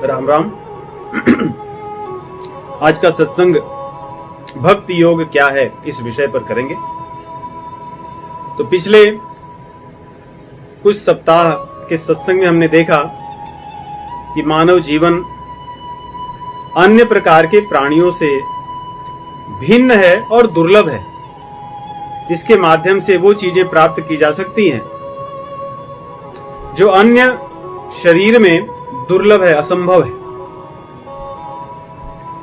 राम राम। आज का सत्संग भक्ति योग क्या है इस विषय पर करेंगे। तो पिछले कुछ सप्ताह के सत्संग में हमने देखा कि मानव जीवन अन्य प्रकार के प्राणियों से भिन्न है और दुर्लभ है। इसके माध्यम से वो चीजें प्राप्त की जा सकती हैं जो अन्य शरीर में दुर्लभ है, असंभव है।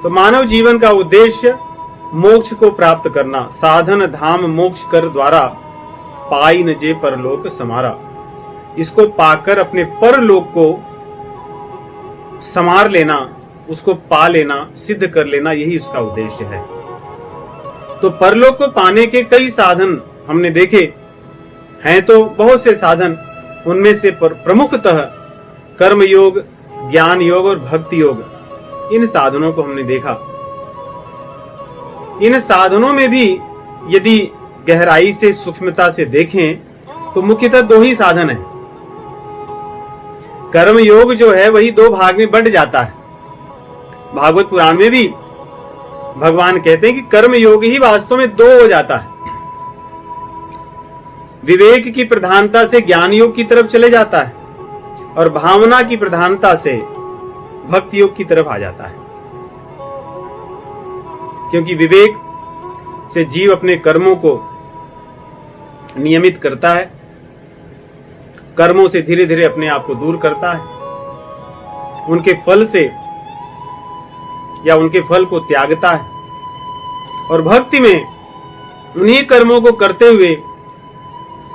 तो मानव जीवन का उद्देश्य मोक्ष को प्राप्त करना। साधन धाम मोक्ष कर द्वारा पाई न जे परलोक समारा। इसको पाकर अपने परलोक को समार लेना, उसको पा लेना, सिद्ध कर लेना, यही उसका उद्देश्य है। तो परलोक को पाने के कई साधन हमने देखे हैं। तो बहुत से साधन, उनमें से प्रमुखतः कर्म योग, ज्ञान योग और भक्ति योग, इन साधनों को हमने देखा। इन साधनों में भी यदि गहराई से, सूक्ष्मता से देखें तो मुख्यतः दो ही साधन है। कर्म योग जो है वही दो भाग में बंट जाता है। भागवत पुराण में भी भगवान कहते हैं कि कर्म योग ही वास्तव में दो हो जाता है। विवेक की प्रधानता से ज्ञान योग की तरफ चले जाता है और भावना की प्रधानता से भक्ति योग की तरफ आ जाता है। क्योंकि विवेक से जीव अपने कर्मों को नियमित करता है, कर्मों से धीरे धीरे अपने आप को दूर करता है, उनके फल से या उनके फल को त्यागता है, और भक्ति में उन्हीं कर्मों को करते हुए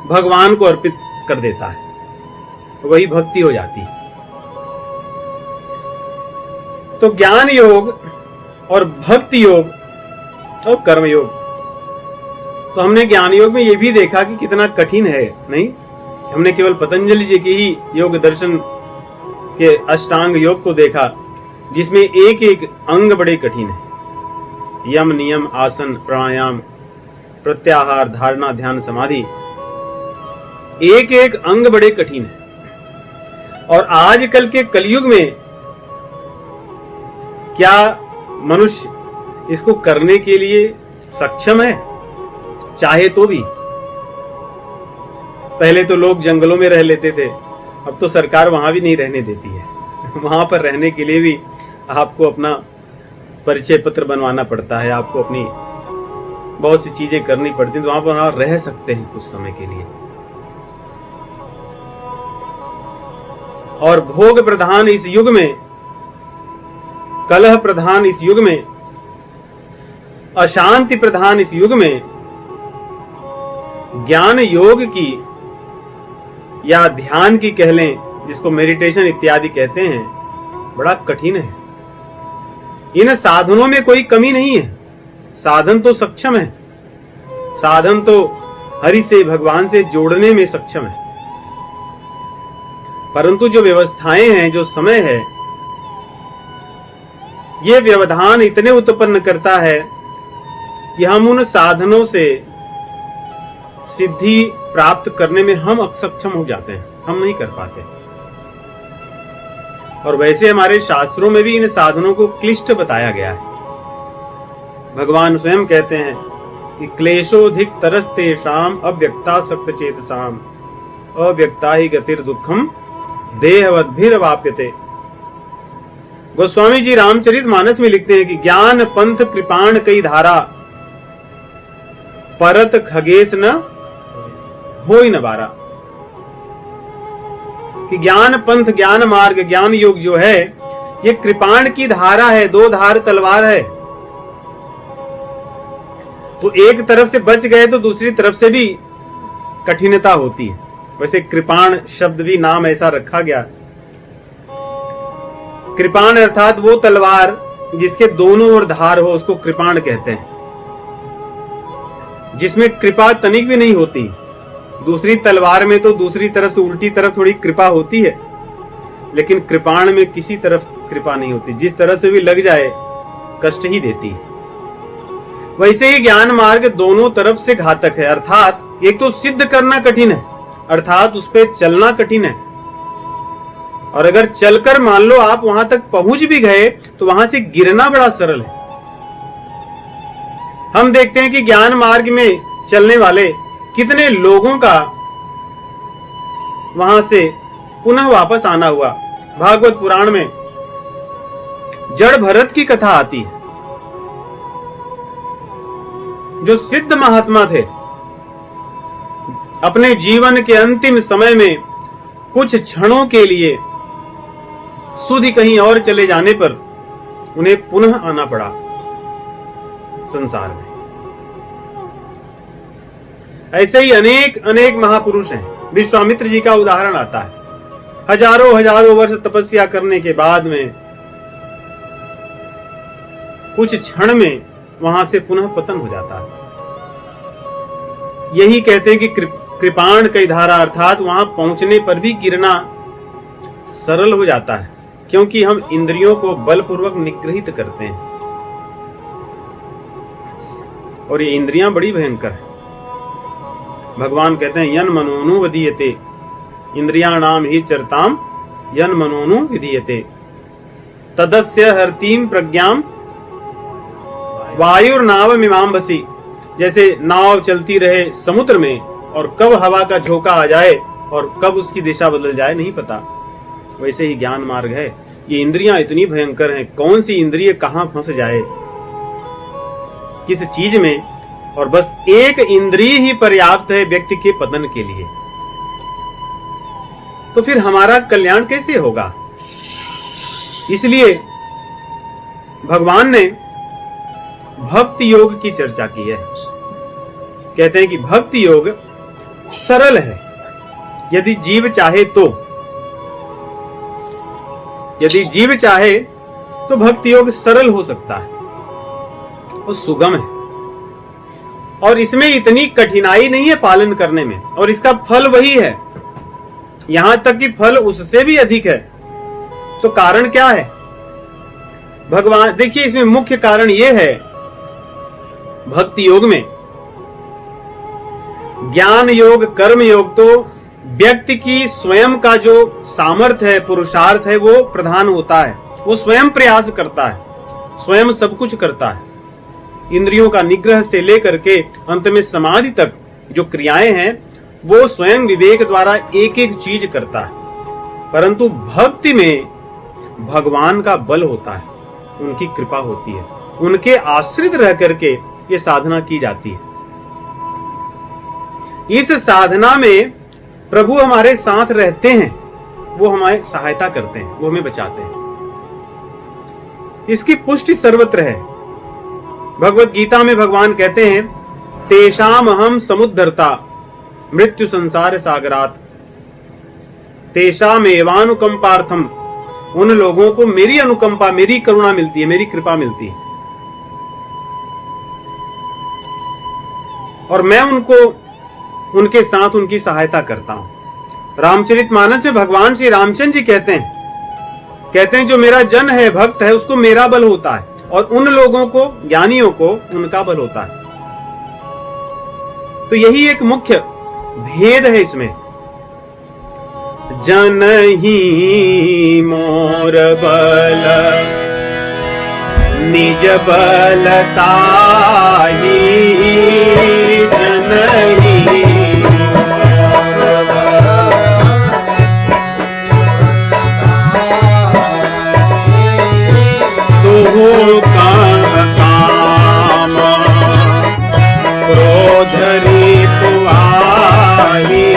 भगवान को अर्पित कर देता है। वही भक्ति हो जाती है। तो ज्ञान योग और भक्ति योग और कर्म योग, तो हमने ज्ञान योग में यह भी देखा कि कितना कठिन है। नहीं, हमने केवल पतंजलि जी के ही योग दर्शन के अष्टांग योग को देखा, जिसमें एक एक अंग बड़े कठिन है। यम, नियम, आसन, प्राणायाम, प्रत्याहार, धारणा, ध्यान, समाधि, एक एक अंग बड़े कठिन है। और आजकल के कलयुग में क्या मनुष्य इसको करने के लिए सक्षम है, चाहे तो भी? पहले तो लोग जंगलों में रह लेते थे, अब तो सरकार वहां भी नहीं रहने देती है। वहां पर रहने के लिए भी आपको अपना परिचय पत्र बनवाना पड़ता है, आपको अपनी बहुत सी चीजें करनी पड़ती हैं। तो वहां पर रह सकते हैं कुछ समय के लिए। और भोग प्रधान इस युग में, कलह प्रधान इस युग में, अशांति प्रधान इस युग में ज्ञान योग की या ध्यान की कह लें, जिसको मेडिटेशन इत्यादि कहते हैं, बड़ा कठिन है। इन साधनों में कोई कमी नहीं है। साधन तो सक्षम है, साधन तो हरि से, भगवान से जोड़ने में सक्षम है, परंतु जो व्यवस्थाएं हैं, जो समय है, ये व्यवधान इतने उत्पन्न करता है कि हम उन साधनों से सिद्धि प्राप्त करने में हम असक्षम हो जाते हैं, हम नहीं कर पाते। और वैसे हमारे शास्त्रों में भी इन साधनों को क्लिष्ट बताया गया है। भगवान स्वयं कहते हैं कि क्लेशोधिक तरस्तेषाम अव्यक्ता सक्त चेतसाम अव्यक्ता ही गतिर दुखम देहवद्भिर्वाप्यते। गोस्वामी जी रामचरितमानस में लिखते हैं कि ज्ञान पंथ कृपाण कई धारा परत खगेश न होई न बारा। कि ज्ञान पंथ, ज्ञान मार्ग, ज्ञान योग जो है, ये कृपाण की धारा है, दो धार तलवार है। तो एक तरफ से बच गए तो दूसरी तरफ से भी कठिनता होती है। वैसे कृपाण शब्द भी नाम ऐसा रखा गया। कृपाण अर्थात वो तलवार जिसके दोनों ओर धार हो, उसको कृपाण कहते हैं, जिसमें कृपा तनिक भी नहीं होती। दूसरी तलवार में तो दूसरी तरफ से, उल्टी तरफ थोड़ी कृपा होती है, लेकिन कृपाण में किसी तरफ कृपा नहीं होती। जिस तरफ से भी लग जाए कष्ट ही देती है। वैसे ही ज्ञान मार्ग दोनों तरफ से घातक है। अर्थात एक तो सिद्ध करना कठिन है, अर्थात उस पे चलना कठिन है, और अगर चलकर मान लो आप वहां तक पहुंच भी गए तो वहां से गिरना बड़ा सरल है। हम देखते हैं कि ज्ञान मार्ग में चलने वाले कितने लोगों का वहां से पुनः वापस आना हुआ। भागवत पुराण में जड़ भरत की कथा आती है, जो सिद्ध महात्मा थे। अपने जीवन के अंतिम समय में कुछ क्षणों के लिए सुधि कहीं और चले जाने पर उन्हें पुनः आना पड़ा संसार में। ऐसे ही अनेक अनेक महापुरुष हैं। विश्वामित्र जी का उदाहरण आता है। हजारों हजारों वर्ष तपस्या करने के बाद में कुछ क्षण में वहां से पुनः पतन हो जाता है। यही कहते हैं कि कृपाण कई धारा, अर्थात वहां पहुंचने पर भी गिरना सरल हो जाता है, क्योंकि हम इंद्रियों को बलपूर्वक निग्रहित करते हैं। और ये इंद्रियां बड़ी भयंकर है। भगवान कहते हैं यन मनोनु विधीयते, इंद्रियाणाम ही चरताम यन मनोनु विधीयते, तदस्य हरतीम प्रज्ञाम वायुर्नाव मीमांबसी। जैसे नाव चलती रहे समुद्र में और कब हवा का झोंका आ जाए और कब उसकी दिशा बदल जाए नहीं पता, वैसे ही ज्ञान मार्ग है। ये इंद्रियां इतनी भयंकर हैं, कौन सी इंद्रिय कहां फंस जाए किस चीज में, और बस एक इंद्रिय ही पर्याप्त है व्यक्ति के पतन के लिए। तो फिर हमारा कल्याण कैसे होगा? इसलिए भगवान ने भक्ति योग की चर्चा की है। कहते हैं कि भक्ति योग सरल है यदि जीव चाहे तो। यदि जीव चाहे तो भक्ति योग सरल हो सकता है और सुगम है, और इसमें इतनी कठिनाई नहीं है पालन करने में, और इसका फल वही है, यहां तक कि फल उससे भी अधिक है। तो कारण क्या है? भगवान देखिए, इसमें मुख्य कारण यह है, भक्ति योग में ज्ञान योग कर्म योग तो व्यक्ति की स्वयं का जो सामर्थ्य है, पुरुषार्थ है, वो प्रधान होता है। वो स्वयं प्रयास करता है, स्वयं सब कुछ करता है। इंद्रियों का निग्रह से लेकर के अंत में समाधि तक जो क्रियाएं हैं वो स्वयं विवेक द्वारा एक एक चीज करता है। परंतु भक्ति में भगवान का बल होता है, उनकी कृपा होती है, उनके आश्रित रह करके ये साधना की जाती है। इस साधना में प्रभु हमारे साथ रहते हैं, वो हमारी सहायता करते हैं, वो हमें बचाते हैं। इसकी पुष्टि सर्वत्र है। भगवत गीता में भगवान कहते हैं, तेषाम अहम समुद्धरता मृत्यु संसार सागरात, तेषाम एवानुकंपार्थम, उन लोगों को मेरी अनुकंपा, मेरी करुणा मिलती है, मेरी कृपा मिलती है, और मैं उनके साथ उनकी सहायता करता हूं। रामचरितमानस में भगवान श्री रामचंद्र जी कहते हैं जो मेरा जन है, भक्त है, उसको मेरा बल होता है, और उन लोगों को, ज्ञानियों को, उनका बल होता है। तो यही एक मुख्य भेद है इसमें। जन ही मोर बल निज बलताही, जन ही तो काम क्रोध रिपु आही,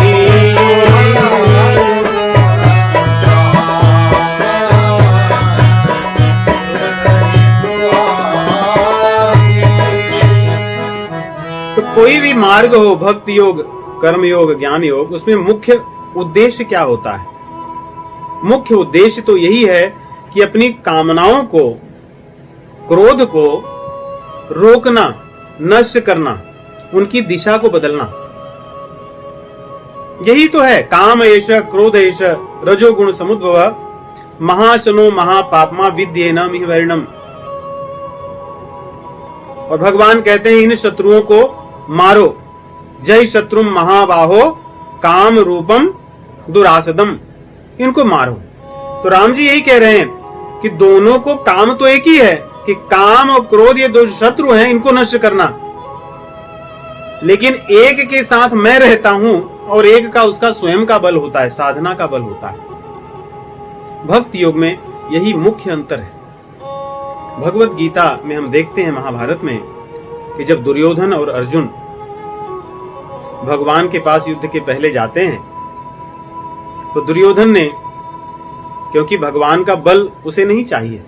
तो कोई भी मार्ग हो, भक्ति योग, कर्म योग, ज्ञान योग, उसमें मुख्य उद्देश्य क्या होता है? मुख्य उद्देश्य तो यही है कि अपनी कामनाओं को, क्रोध को रोकना, नष्ट करना, उनकी दिशा को बदलना। यही तो है। काम एष क्रोध एष रजोगुण समुद्भव, महाशनो महापापमा विद्येन मिहिवर्णम। और भगवान कहते हैं इन शत्रुओं को मारो, जय शत्रुम महाबाहो काम रूपम दुरासदम। इनको मारो। तो राम जी यही कह रहे हैं कि दोनों को काम तो एक ही है कि काम और क्रोध ये दो शत्रु हैं, इनको नष्ट करना। लेकिन एक के साथ मैं रहता हूं और एक का उसका स्वयं का बल होता है, साधना का बल होता है। भक्ति योग में यही मुख्य अंतर है। भगवत गीता में हम देखते हैं, महाभारत में, कि जब दुर्योधन और अर्जुन भगवान के पास युद्ध के पहले जाते हैं, तो दुर्योधन ने, क्योंकि भगवान का बल उसे नहीं चाहिए,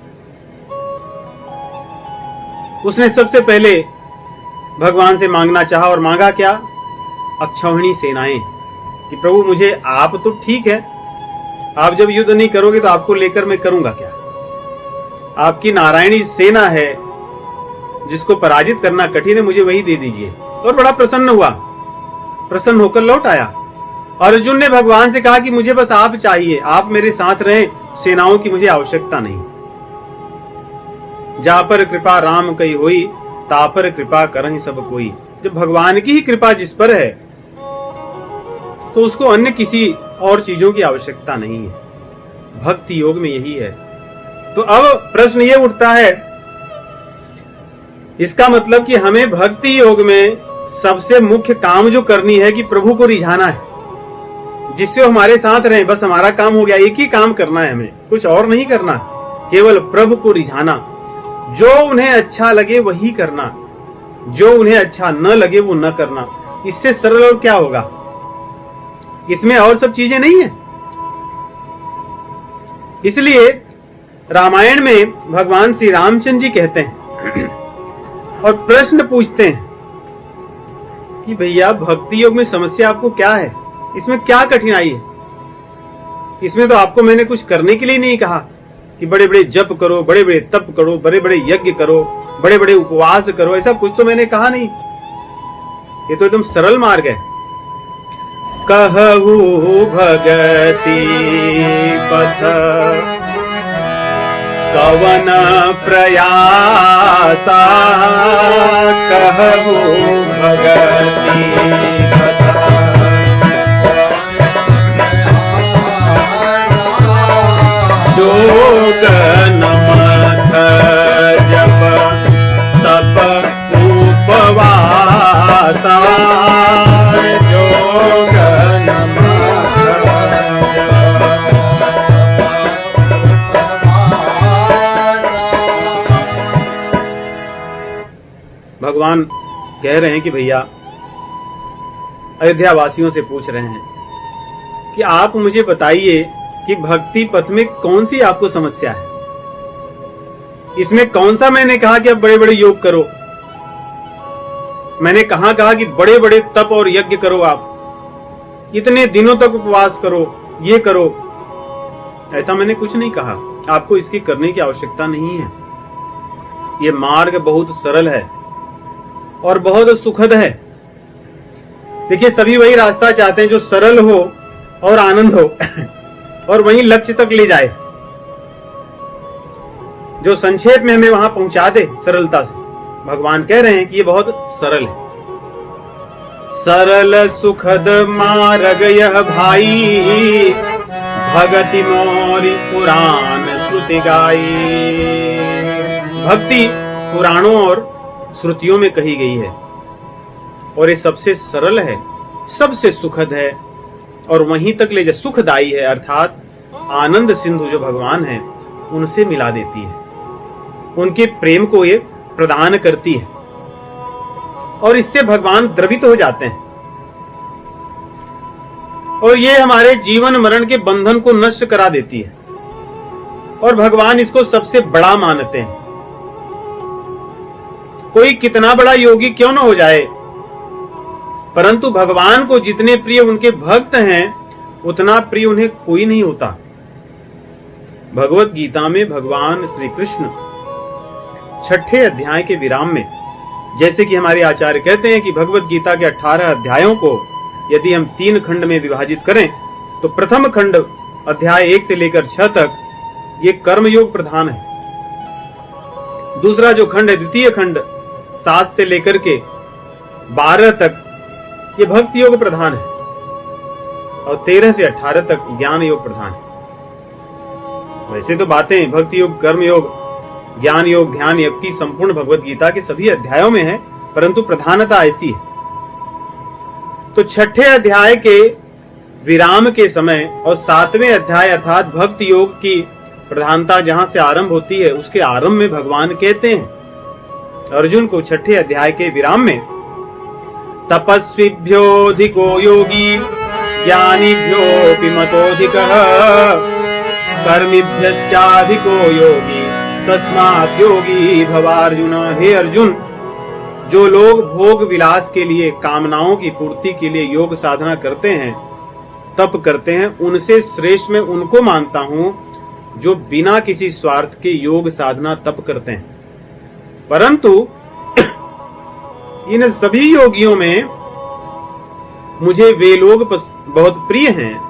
उसने सबसे पहले भगवान से मांगना चाहा। और मांगा क्या? अक्षौहिणी सेनाएं, कि प्रभु मुझे, आप तो ठीक है, आप जब युद्ध नहीं करोगे तो आपको लेकर मैं करूंगा क्या? आपकी नारायणी सेना है जिसको पराजित करना कठिन है, मुझे वही दे दीजिए। और बड़ा प्रसन्न हुआ, प्रसन्न होकर लौट आया। और अर्जुन ने भगवान से कहा कि मुझे बस आप चाहिए, आप मेरे साथ रहें, सेनाओं की मुझे आवश्यकता नहीं। जा पर कृपा राम कई होई, ता पर कृपा करहि सब कोई। जब भगवान की ही कृपा जिस पर है तो उसको अन्य किसी और चीजों की आवश्यकता नहीं है। भक्ति योग में यही है। तो अब प्रश्न ये उठता है, इसका मतलब कि हमें भक्ति योग में सबसे मुख्य काम जो करनी है कि प्रभु को रिझाना है, जिससे वो हमारे साथ रहे। बस हमारा काम हो गया, एक ही काम करना है, हमें कुछ और नहीं करना, केवल प्रभु को रिझाना। जो उन्हें अच्छा लगे वही करना, जो उन्हें अच्छा न लगे वो न करना। इससे सरल और क्या होगा? इसमें और सब चीजें नहीं है। इसलिए रामायण में भगवान श्री रामचंद्र जी कहते हैं और प्रश्न पूछते हैं कि भैया भक्ति योग में समस्या आपको क्या है, इसमें क्या कठिनाई है? इसमें तो आपको मैंने कुछ करने के लिए नहीं कहा कि बड़े बड़े जप करो, बड़े बड़े तप करो, बड़े बड़े यज्ञ करो, बड़े बड़े उपवास करो, ऐसा कुछ तो मैंने कहा नहीं। ये तो एकदम सरल मार्ग है। कहू भगति पथ कवन प्रयासा, कहू भगति पथ जोग नमथ जप तप उपवासा, जोग नमथ भगवान कह रहे हैं कि भैया, अयोध्या वासियों से पूछ रहे हैं कि आप मुझे बताइए कि भक्ति पथ में कौन सी आपको समस्या है? इसमें कौन सा मैंने कहा कि आप बड़े बड़े योग करो? मैंने कहा कि बड़े बड़े तप और यज्ञ करो, आप इतने दिनों तक उपवास करो, ये करो? ऐसा मैंने कुछ नहीं कहा। आपको इसकी करने की आवश्यकता नहीं है। ये मार्ग बहुत सरल है और बहुत सुखद है। देखिए, सभी वही रास्ता चाहते हैं जो सरल हो और आनंद हो और वहीं लक्ष्य तक ले जाए, जो संक्षेप में हमें वहां पहुंचा दे सरलता से। भगवान कह रहे हैं कि ये बहुत सरल है। सरल सुखद मार्ग यह भाई, भगति मोरी पुराण श्रुति गाई। भक्ति पुराणों और श्रुतियों में कही गई है और ये सबसे सरल है, सबसे सुखद है और वहीं तक ले जा, सुखदायी है। अर्थात आनंद सिंधु जो भगवान है उनसे मिला देती है, उनके प्रेम को ये प्रदान करती है और इससे भगवान द्रवित हो जाते हैं और ये हमारे जीवन मरण के बंधन को नष्ट करा देती है और भगवान इसको सबसे बड़ा मानते हैं। कोई कितना बड़ा योगी क्यों न हो जाए, परंतु भगवान को जितने प्रिय उनके भक्त हैं उतना प्रिय उन्हें कोई नहीं होता। भगवत गीता में भगवान श्री कृष्ण 6ठे अध्याय के विराम में, जैसे कि हमारे आचार्य कहते हैं कि भगवत गीता के 18 अध्यायों को यदि हम 3 खंड में विभाजित करें तो प्रथम खंड अध्याय 1 से लेकर 6 तक ये कर्मयोग प्रधान है। दूसरा जो खंड है, द्वितीय खंड 7 से लेकर के 12 तक, ये भक्ति योग प्रधान है और 13 से 18 तक ज्ञान योग प्रधान है। वैसे तो बातें भक्ति योग, कर्म योग, ज्ञान योग, ध्यान योग की संपूर्ण भगवत गीता के सभी अध्यायों में है, परंतु प्रधानता ऐसी है। तो छठे अध्याय के विराम के समय और 7वें अध्याय अर्थात भक्ति योग की प्रधानता जहां से आरंभ होती है, उसके आरंभ में भगवान कहते हैं अर्जुन को छठे अध्याय के विराम में, तपस्विभ्योऽधिको योगी ज्ञानिभ्योऽपि मतोऽधिकः कर्मिभ्यश्चाधिको योगी तस्मात् योगी भवार्जुन। हे अर्जुन, जो लोग भोग विलास के लिए, कामनाओं की पूर्ति के लिए योग साधना करते हैं, तप करते हैं, उनसे श्रेष्ठ मैं उनको मानता हूं जो बिना किसी स्वार्थ के योग साधना तप करते हैं। परंतु इन सभी योगियों में मुझे वे लोग बहुत प्रिय हैं,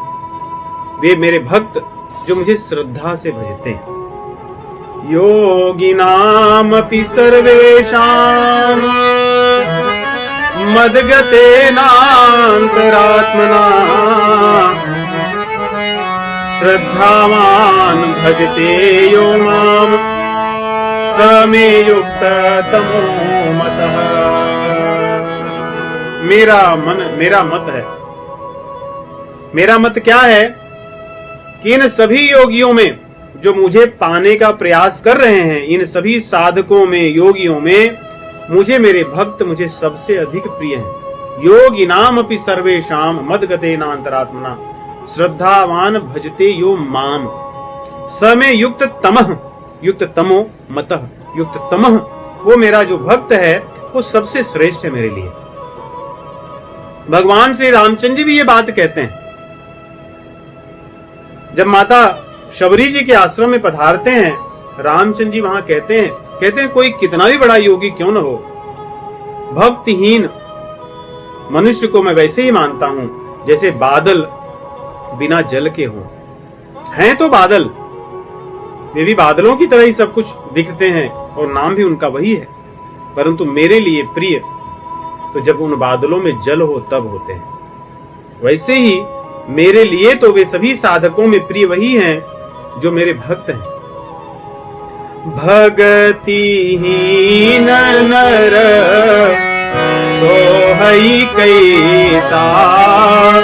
वे मेरे भक्त जो मुझे श्रद्धा से भजते हैं। योगिनामपि सर्वेषां मद्गतेनान्तरात्मना श्रद्धावान् भजते यो माम् स मे युक्ततमो मतः। मेरा मत है, मेरा मत क्या है कि इन सभी योगियों में जो मुझे पाने का प्रयास कर रहे हैं, इन सभी साधकों में, योगियों में मुझे मेरे भक्त मुझे सबसे अधिक प्रिय हैं। योगिनाम अपि सर्वेषाम मद्गतेनान्तरात्मना श्रद्धावान भजते यो माम स मे युक्त तमो मतः। युक्त तमः, वो मेरा जो भक्त है वो सबसे श्रेष्ठ है मेरे लिए। भगवान श्री रामचंद्र जी भी ये बात कहते हैं। जब माता शबरी जी के आश्रम में पधारते हैं, रामचंद्र जी वहां कहते हैं कोई कितना भी बड़ा योगी क्यों न हो, भक्तिहीन मनुष्य को मैं वैसे ही मानता हूं जैसे बादल बिना जल के हों। हैं तो बादल, वे भी बादलों की तरह ही सब कुछ दिखते हैं और नाम भी उनका वही है, परंतु मेरे लिए प्रिय तो जब उन बादलों में जल हो तब होते हैं। वैसे ही मेरे लिए तो वे सभी साधकों में प्रिय वही हैं जो मेरे भक्त हैं। भगतिहीन नर सोहई कैसा,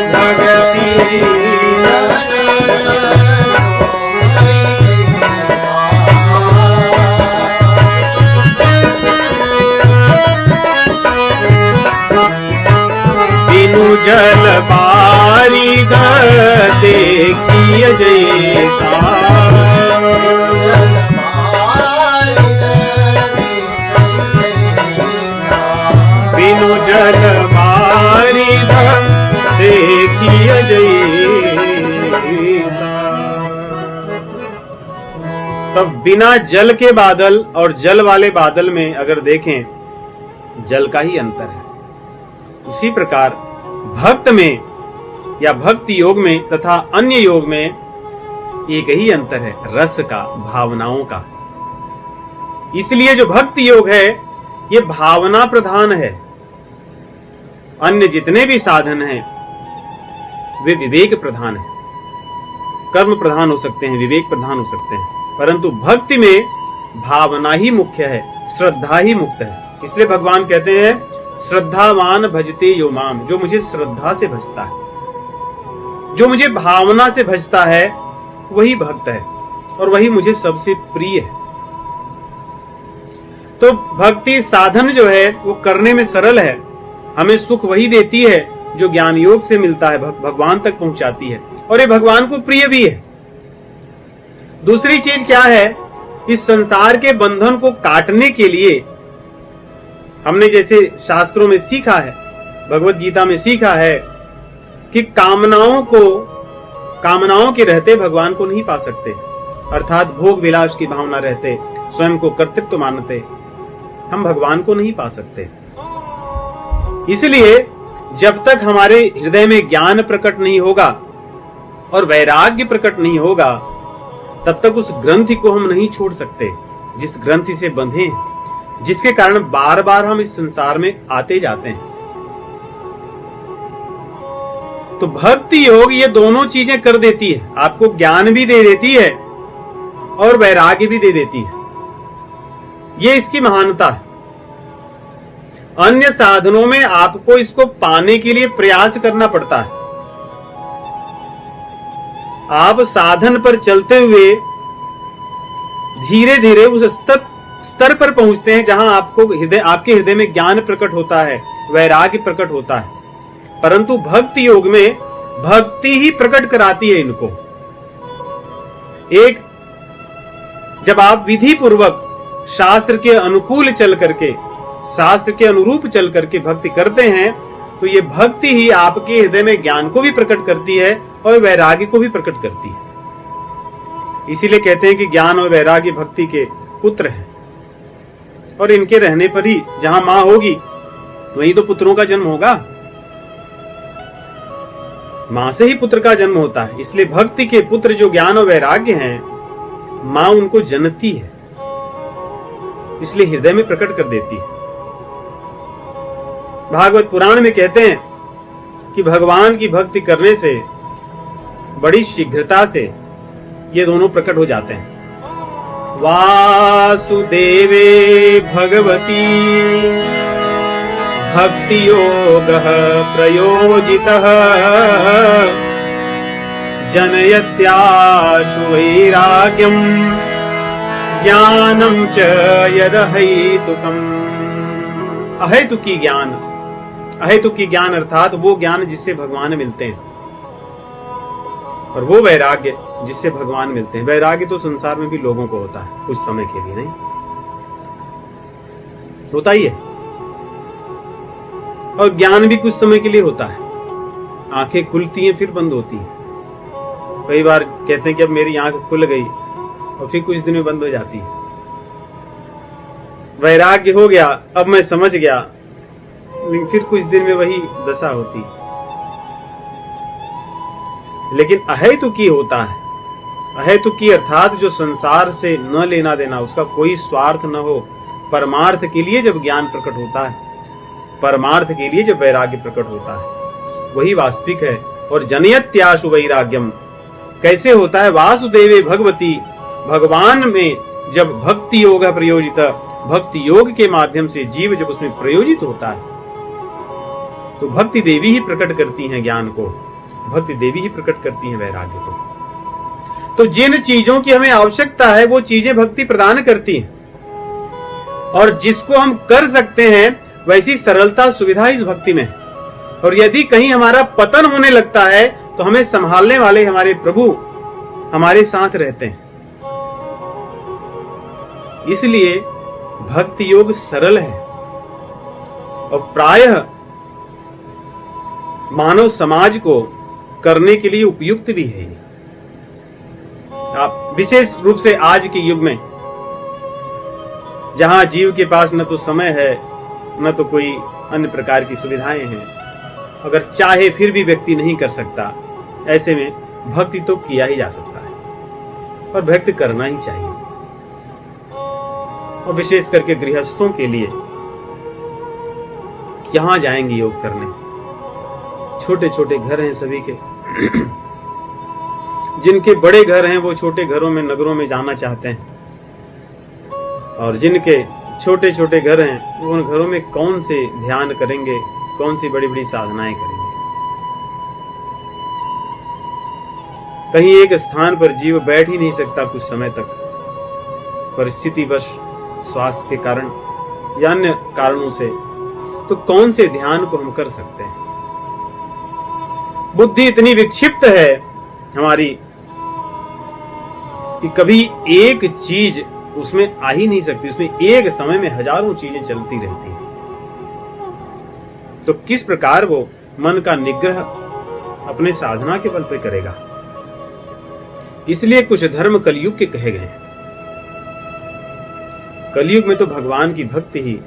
भगतिहीन बिनु जल बारिद देखिए जैसा, बिनु जल बारिद देखिए जैसा। तब बिना जल के बादल और जल वाले बादल में अगर देखें, जल का ही अंतर है। उसी प्रकार भक्त में या भक्ति योग में तथा अन्य योग में एक ही अंतर है, रस का, भावनाओं का। इसलिए जो भक्ति योग है ये भावना प्रधान है। अन्य जितने भी साधन हैं वे विवेक प्रधान है, कर्म प्रधान हो सकते हैं, विवेक प्रधान हो सकते हैं, परंतु भक्ति में भावना ही मुख्य है, श्रद्धा ही मुक्त है। इसलिए भगवान कहते हैं श्रद्धावान भजते यो माम, जो मुझे श्रद्धा से भजता है, जो मुझे भावना से भजता है वही भक्त है और वही मुझे सबसे प्रिय है। तो भक्ति साधन जो है वो करने में सरल है, हमें सुख वही देती है जो ज्ञान योग से मिलता है, भगवान तक पहुंचाती है और ये भगवान को प्रिय भी है। दूसरी चीज क्या है, इस संसार के बंधन को काटने के लिए हमने जैसे शास्त्रों में सीखा है, भगवत गीता में सीखा है कि कामनाओं के रहते भगवान को नहीं पा सकते, अर्थात भोग विलास की भावना रहते, स्वयं को कर्तृत्व मानते, हम भगवान को नहीं पा सकते। इसलिए जब तक हमारे हृदय में ज्ञान प्रकट नहीं होगा और वैराग्य प्रकट नहीं होगा, तब तक उस ग्रंथि को हम नहीं छोड़ सकते जिस ग्रंथि से बंधे हैं, जिसके कारण बार बार हम इस संसार में आते जाते हैं। तो भक्ति योग ये दोनों चीजें कर देती है, आपको ज्ञान भी दे देती है और वैराग्य भी दे देती है। ये इसकी महानता है। अन्य साधनों में आपको इसको पाने के लिए प्रयास करना पड़ता है। आप साधन पर चलते हुए धीरे धीरे उस स्तर पर पहुंचते हैं जहां आपके हृदय में ज्ञान प्रकट होता है, वैराग्य प्रकट होता है। परंतु भक्ति योग में भक्ति ही प्रकट कराती है इनको। एक जब आप विधि पूर्वक शास्त्र के अनुकूल चल करके, शास्त्र के अनुरूप चल करके भक्ति करते हैं, तो ये भक्ति ही आपके हृदय में ज्ञान को भी प्रकट करती है और वैराग्य को भी प्रकट करती है। इसीलिए कहते हैं कि ज्ञान और वैराग्य भक्ति के पुत्र हैं, और इनके रहने पर ही जहां मां होगी वहीं तो पुत्रों का जन्म होगा। मां से ही पुत्र का जन्म होता है। इसलिए भक्ति के पुत्र जो ज्ञान और वैराग्य हैं, मां उनको जनती है, इसलिए हृदय में प्रकट कर देती है। भागवत पुराण में कहते हैं कि भगवान की भक्ति करने से बड़ी शीघ्रता से ये दोनों प्रकट हो जाते हैं। वासुदेवे भगवती भक्ति योगः प्रयोजितः जनयत्याशु वैराग्यम ज्ञानम च यदहैतुकम्। अहेतुकी ज्ञान, अहेतुकी ज्ञान अर्थात वो ज्ञान जिससे भगवान मिलते हैं, और वो वैराग्य जिससे भगवान मिलते हैं। वैराग्य तो संसार में भी लोगों को होता है, कुछ समय के लिए, नहीं होता ही है। और ज्ञान भी कुछ समय के लिए होता है। आंखें खुलती हैं फिर बंद होती हैं। कई बार कहते हैं कि अब मेरी आंख खुल गई, और फिर कुछ दिन में बंद हो जाती है। वैराग्य हो गया, अब मैं समझ गया, लेकिन फिर कुछ दिन में वही दशा होती। लेकिन अहेतुकी होता है। अहेतुकी अर्थात जो संसार से न लेना देना, उसका कोई स्वार्थ न हो, परमार्थ के लिए जब ज्ञान प्रकट होता है, परमार्थ के लिए जब वैराग्य प्रकट होता है, वही वास्तविक है। और जनयत्याशु वैराग्यम कैसे होता है? वासुदेवे भगवती, भगवान में जब भक्ति योग प्रयोजित, भक्ति योग के माध्यम से जीव जब उसमें प्रयोजित होता है, तो भक्ति देवी ही प्रकट करती हैं ज्ञान को, भक्ति देवी ही प्रकट करती हैं वैराग्य को। तो जिन चीजों की हमें आवश्यकता है वो चीजें भक्ति प्रदान करती हैं, और जिसको हम कर सकते हैं वैसी सरलता सुविधा इस भक्ति में है। और यदि कहीं हमारा पतन होने लगता है तो हमें संभालने वाले हमारे प्रभु हमारे साथ रहते हैं। इसलिए भक्ति योग सरल है, और प्रायः मानव समाज को करने के लिए उपयुक्त भी है। आप विशेष रूप से आज के युग में, जहां जीव के पास न तो समय है न तो कोई अन्य प्रकार की सुविधाएं हैं, अगर चाहे फिर भी व्यक्ति नहीं कर सकता, ऐसे में भक्ति तो किया ही जा सकता है, और भक्ति करना ही चाहिए। और विशेष करके गृहस्थों के लिए कहां जाएंगे योग करने? छोटे छोटे घर हैं सभी के। जिनके बड़े घर हैं वो छोटे घरों में, नगरों में जाना चाहते हैं, और जिनके छोटे छोटे घर हैं वो उन घरों में कौन से ध्यान करेंगे, कौन सी बड़ी बड़ी साधनाएं करेंगे? कहीं एक स्थान पर जीव बैठ ही नहीं सकता कुछ समय तक, परिस्थितिवश, स्वास्थ्य के कारण या अन्य कारणों से, तो कौन से ध्यान को हम कर सकते हैं? बुद्धि इतनी विक्षिप्त है हमारी कि कभी एक चीज उसमें आ ही नहीं सकती, उसमें एक समय में हजारों चीजें चलती रहती हैं। तो किस प्रकार वो मन का निग्रह अपने साधना के बल पर करेगा? इसलिए कुछ धर्म कलयुग के कहे गए। कलयुग में तो भगवान की भक्ति ही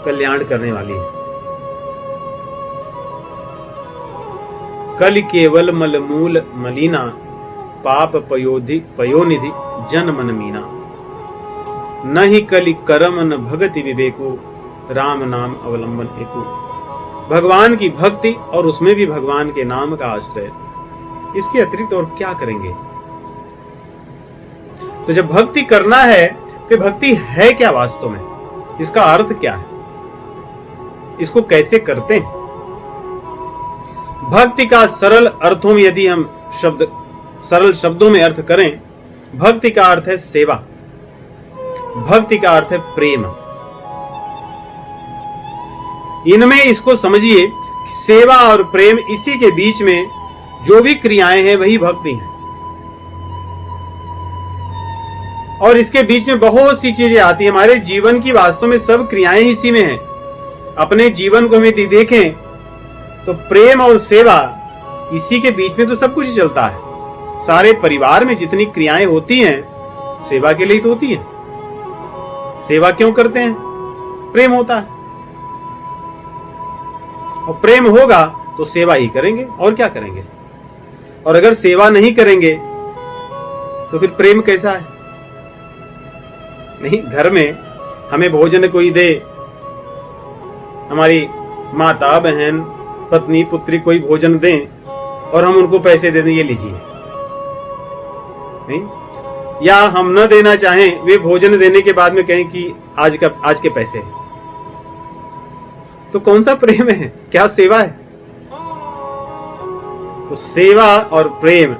कल्याण करने वाली है। कल केवल मल मूल मलिना, पाप पयोनिधि जन मन मीना। न ही कलि करम न भगति विवेको, राम नाम अवलंबन एकु। भगवान की भक्ति और उसमें भी भगवान के नाम का आश्रय, इसके अतिरिक्त और क्या करेंगे? तो जब भक्ति करना है तो भक्ति है क्या वास्तव में, इसका अर्थ क्या है, इसको कैसे करते हैं? भक्ति का सरल अर्थों में यदि हम सरल शब्दों में अर्थ करें, भक्ति का अर्थ है सेवा, भक्ति का अर्थ है प्रेम। इनमें इसको समझिए, सेवा और प्रेम, इसी के बीच में जो भी क्रियाएं हैं वही भक्ति है। और इसके बीच में बहुत सी चीजें आती हैं। हमारे जीवन की वास्तव में सब क्रियाएं इसी में हैं। अपने जीवन को हम यदि देखें तो प्रेम और सेवा, इसी के बीच में तो सब कुछ चलता है। सारे परिवार में जितनी क्रियाएं होती हैं सेवा के लिए तो होती हैं। सेवा क्यों करते हैं? प्रेम होता है, और प्रेम होगा तो सेवा ही करेंगे, और क्या करेंगे। और अगर सेवा नहीं करेंगे तो फिर प्रेम कैसा है? नहीं, घर में हमें भोजन कोई दे, हमारी माता बहन पत्नी पुत्री कोई भोजन दें और हम उनको पैसे दे दें, ये लीजिए, नहीं, या हम न देना चाहें, वे भोजन देने के बाद में कहें कि आज के पैसे, तो कौन सा प्रेम है? क्या सेवा है? तो सेवा और प्रेम,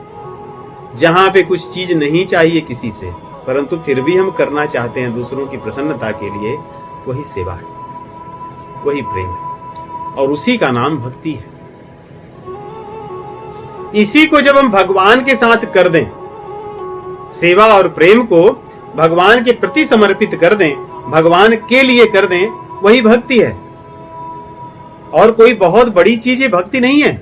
जहां पे कुछ चीज नहीं चाहिए किसी से, परंतु फिर भी हम करना चाहते हैं दूसरों की प्रसन्नता के लिए, वही सेवा है, वही प्रेम है, और उसी का नाम भक्ति है। इसी को जब हम भगवान के साथ कर दें, सेवा और प्रेम को भगवान के प्रति समर्पित कर दें, भगवान के लिए कर दें, वही भक्ति है। और कोई बहुत बड़ी चीज ये भक्ति नहीं है।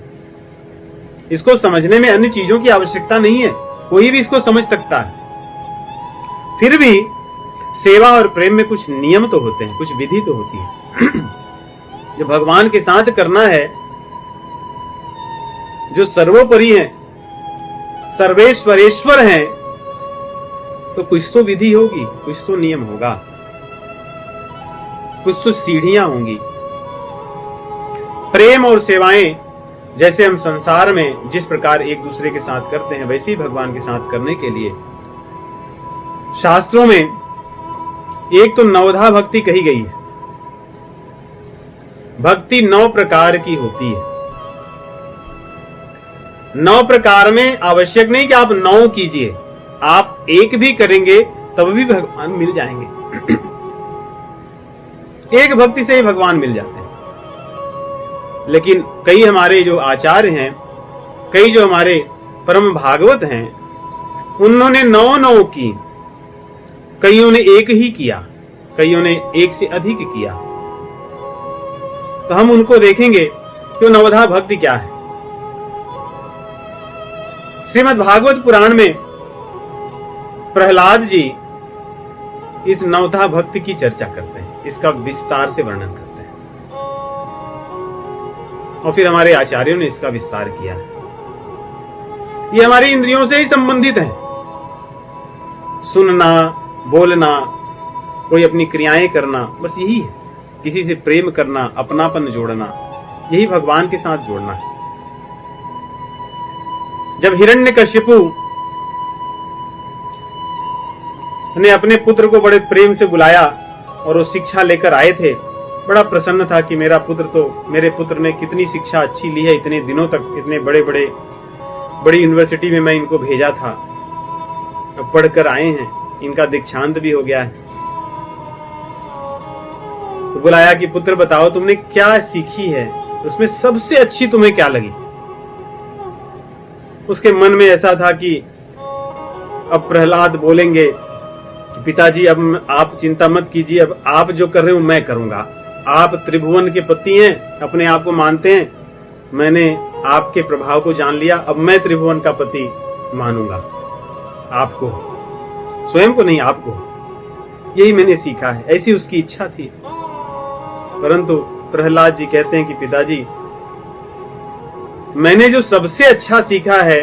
इसको समझने में अन्य चीजों की आवश्यकता नहीं है, कोई भी इसको समझ सकता है। फिर भी सेवा और प्रेम में कुछ नियम तो होते हैं, कुछ विधि तो होती है। जो भगवान के साथ करना है, जो सर्वोपरि है, सर्वेश्वरेश्वर हैं, तो कुछ तो विधि होगी, कुछ तो नियम होगा, कुछ तो सीढ़ियां होंगी। प्रेम और सेवाएं जैसे हम संसार में जिस प्रकार एक दूसरे के साथ करते हैं, वैसे ही भगवान के साथ करने के लिए शास्त्रों में एक तो नवधा भक्ति कही गई है। भक्ति 9 प्रकार की होती है। 9 प्रकार में आवश्यक नहीं कि आप 9 कीजिए, आप एक भी करेंगे तब भी भगवान मिल जाएंगे। एक भक्ति से ही भगवान मिल जाते हैं। लेकिन कई हमारे जो आचार्य हैं, कई जो हमारे परम भागवत हैं, उन्होंने 9 की, कईयों ने एक ही किया, कईयों ने एक से अधिक किया। तो हम उनको देखेंगे कि नवधा भक्ति क्या है। श्रीमद् भागवत पुराण में प्रहलाद जी इस नवधा भक्ति की चर्चा करते हैं, इसका विस्तार से वर्णन करते हैं, और फिर हमारे आचार्यों ने इसका विस्तार किया है। ये हमारी इंद्रियों से ही संबंधित है। सुनना, बोलना, कोई अपनी क्रियाएं करना, बस यही है। किसी से प्रेम करना, अपनापन जोड़ना, यही भगवान के साथ जोड़ना है। जब हिरण्यकशिपु ने अपने पुत्र को बड़े प्रेम से बुलाया और वो शिक्षा लेकर आए थे, बड़ा प्रसन्न था कि मेरे पुत्र ने कितनी शिक्षा अच्छी ली है, इतने दिनों तक इतने बड़ी यूनिवर्सिटी में मैं इनको भेजा था, अब पढ़कर आए हैं, इनका दीक्षांत भी हो गया है। तो बुलाया कि पुत्र बताओ तुमने क्या सीखी है, उसमें सबसे अच्छी तुम्हें क्या लगी। उसके मन में ऐसा था कि अब प्रहलाद बोलेंगे कि पिताजी अब आप चिंता मत कीजिए, अब आप जो कर रहे हो मैं करूंगा। आप त्रिभुवन के पति हैं, अपने आप को मानते हैं, मैंने आपके प्रभाव को जान लिया, अब मैं त्रिभुवन का पति मानूंगा आपको, स्वयं को नहीं, आपको। यही मैंने सीखा है, ऐसी उसकी इच्छा थी। परंतु प्रहलाद जी कहते हैं कि पिताजी मैंने जो सबसे अच्छा सीखा है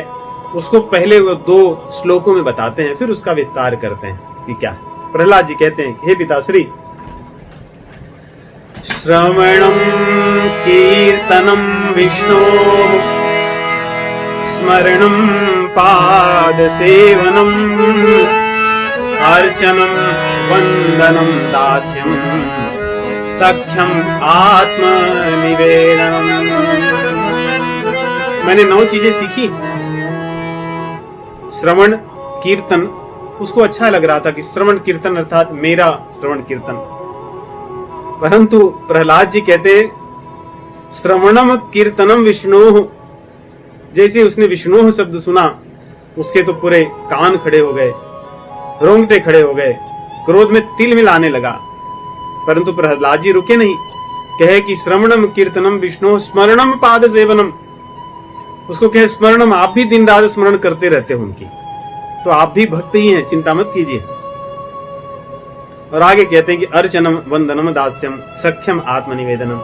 उसको पहले वो 2 श्लोकों में बताते हैं, फिर उसका विस्तार करते हैं कि क्या। प्रहलाद जी कहते हैं, हे पिताश्री, श्रवणं कीर्तनं विष्णोः स्मरणं पादसेवनं अर्चनम वंदनम दास्यम सख्यम आत्मनिवेदनम। मैंने 9 चीजें सीखी। श्रवण कीर्तन, उसको अच्छा लग रहा था कि श्रवण कीर्तन अर्थात मेरा श्रवण कीर्तन। परंतु प्रहलाद जी कहते श्रवणम कीर्तनम विष्णु, जैसे उसने विष्णु शब्द सुना उसके तो पूरे कान खड़े हो गए, रोंगटे खड़े हो गए, क्रोध में तिल मिलाने लगा। परंतु प्रहलाद जी रुके नहीं, कहे कि श्रवणम कीर्तनम विष्णु स्मरणम पाद सेवनम। उसको कहे स्मरणम, आप भी दिन रात स्मरण करते रहते हो उनकी, तो आप भी भक्त ही हैं, चिंता मत कीजिए। और आगे कहते हैं कि अर्चनम वंदनम दास्यम सख्यम आत्मनिवेदनम,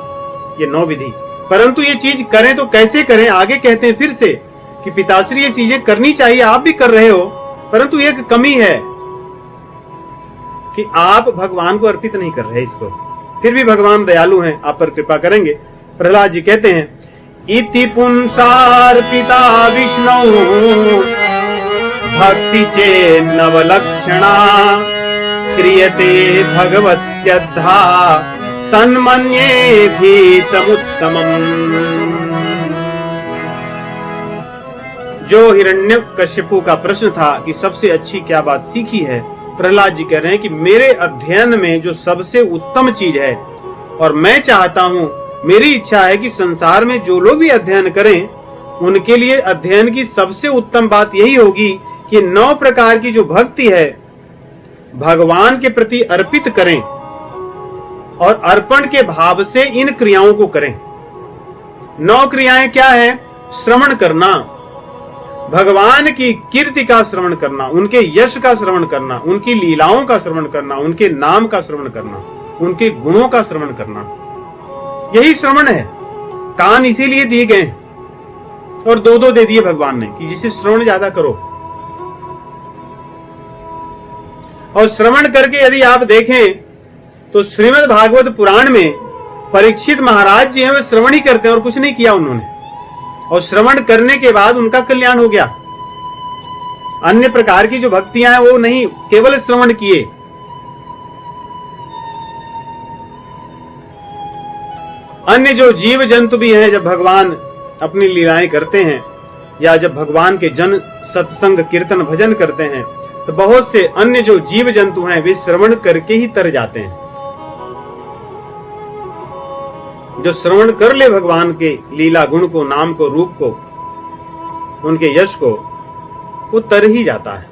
ये 9 विधि। परंतु ये चीज करें तो कैसे करें? आगे कहते हैं फिर से कि पिताश्री ये चीजें करनी चाहिए, आप भी कर रहे हो, परंतु एक कमी है कि आप भगवान को अर्पित नहीं कर रहे इसको। फिर भी भगवान दयालु हैं, आप पर कृपा करेंगे। प्रहलाद जी कहते हैं इति पुंसार्पिता विष्णु भक्ति चे नवलक्षणा क्रियते भगवत्यद्धा तन्मन्येधीतमुत्तमम्। जो हिरण्यकश्यपु का प्रश्न था कि सबसे अच्छी क्या बात सीखी है, प्रहलाद जी कह रहे हैं कि मेरे अध्ययन में जो सबसे उत्तम चीज है, और मैं चाहता हूं, मेरी इच्छा है कि संसार में जो लोग भी अध्ययन करें उनके लिए अध्ययन की सबसे उत्तम बात यही होगी कि 9 प्रकार की जो भक्ति है भगवान के प्रति अर्पित करें और अर्पण के भाव से इन क्रियाओं को करें। 9 क्रियाएं क्या है? श्रवण करना, भगवान की कीर्ति का श्रवण करना, उनके यश का श्रवण करना, उनकी लीलाओं का श्रवण करना, उनके नाम का श्रवण करना, उनके गुणों का श्रवण करना, यही श्रवण है। कान इसीलिए दिए गए और 2-2 दे दिए भगवान ने कि जिसे श्रवण ज्यादा करो। और श्रवण करके यदि आप देखें तो श्रीमद् भागवत पुराण में परीक्षित महाराज जी हैं, वे श्रवण ही करते हैं और कुछ नहीं किया उन्होंने, और श्रवण करने के बाद उनका कल्याण हो गया। अन्य प्रकार की जो भक्तियां हैं वो नहीं, केवल श्रवण किए। अन्य जो जीव जंतु भी हैं, जब भगवान अपनी लीलाएं करते हैं या जब भगवान के जन सत्संग कीर्तन भजन करते हैं, तो बहुत से अन्य जो जीव जंतु हैं वे श्रवण करके ही तर जाते हैं। जो श्रवण कर ले भगवान के लीला गुण को, नाम को, रूप को, उनके यश को, वो तर ही जाता है।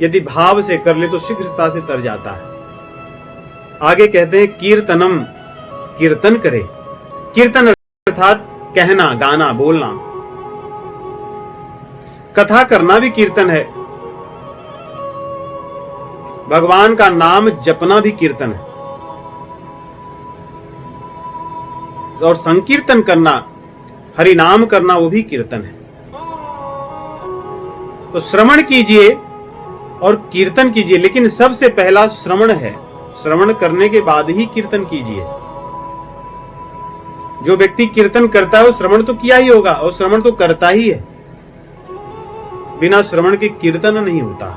यदि भाव से कर ले तो शीघ्रता से तर जाता है। आगे कहते हैं कीर्तनम, कीर्तन करे। कीर्तन अर्थात कहना, गाना, बोलना। कथा करना भी कीर्तन है। भगवान का नाम जपना भी कीर्तन है। और संकीर्तन करना, हरि नाम करना, वो भी कीर्तन है। तो श्रवण कीजिए और कीर्तन कीजिए, लेकिन सबसे पहला श्रवण है। श्रवण करने के बाद ही कीर्तन कीजिए। जो व्यक्ति कीर्तन करता है वो श्रवण तो किया ही होगा, और श्रवण तो करता ही है। बिना श्रवण के कीर्तन नहीं होता।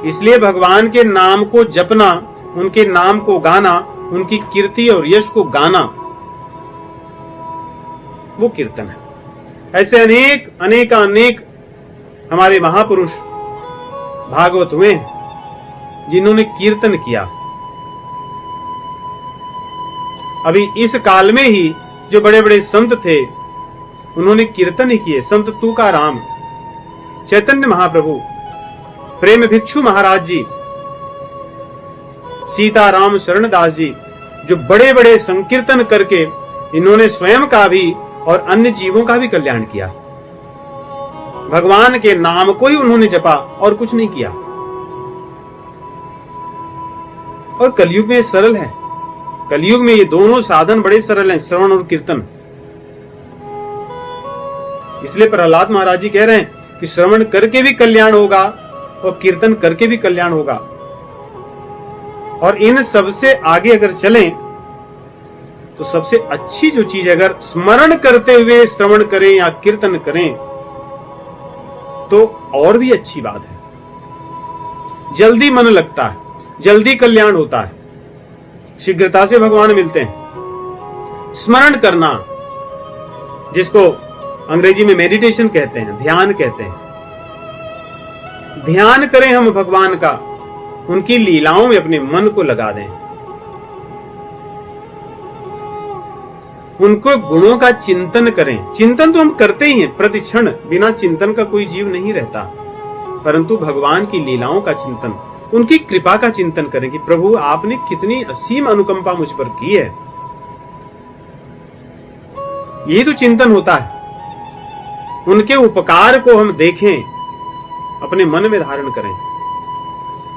इसलिए भगवान के नाम को जपना, उनके नाम को गाना, उनकी कीर्ति और यश को गाना, वो कीर्तन है। ऐसे अनेक हमारे महापुरुष भागवत हुए जिन्होंने कीर्तन किया। अभी इस काल में ही जो बड़े बड़े संत थे उन्होंने कीर्तन ही किए। संत तुकाराम, चैतन्य महाप्रभु, प्रेम भिक्षु महाराज जी, सीताराम शरणदास जी, जो बड़े बड़े संकीर्तन करके इन्होंने स्वयं का भी और अन्य जीवों का भी कल्याण किया। भगवान के नाम को ही उन्होंने जपा और कुछ नहीं किया। और कलयुग में सरल है। कलयुग में ये दोनों साधन बड़े सरल हैं, श्रवण और कीर्तन। इसलिए प्रहलाद महाराज जी कह रहे हैं कि श्रवण करके भी कल्याण होगा और कीर्तन करके भी कल्याण होगा। और इन सबसे आगे अगर चलें तो सबसे अच्छी जो चीज, अगर स्मरण करते हुए श्रवण करें या कीर्तन करें तो और भी अच्छी बात है। जल्दी मन लगता है, जल्दी कल्याण होता है, शीघ्रता से भगवान मिलते हैं। स्मरण करना, जिसको अंग्रेजी में मेडिटेशन कहते हैं, ध्यान कहते हैं। ध्यान करें हम भगवान का, उनकी लीलाओं में अपने मन को लगा दें, उनको गुणों का चिंतन करें। चिंतन तो हम करते ही हैं प्रति क्षण, बिना चिंतन का कोई जीव नहीं रहता, परंतु भगवान की लीलाओं का चिंतन, उनकी कृपा का चिंतन करें कि प्रभु आपने कितनी असीम अनुकंपा मुझ पर की है। यही तो चिंतन होता है। उनके उपकार को हम देखें, अपने मन में धारण करें,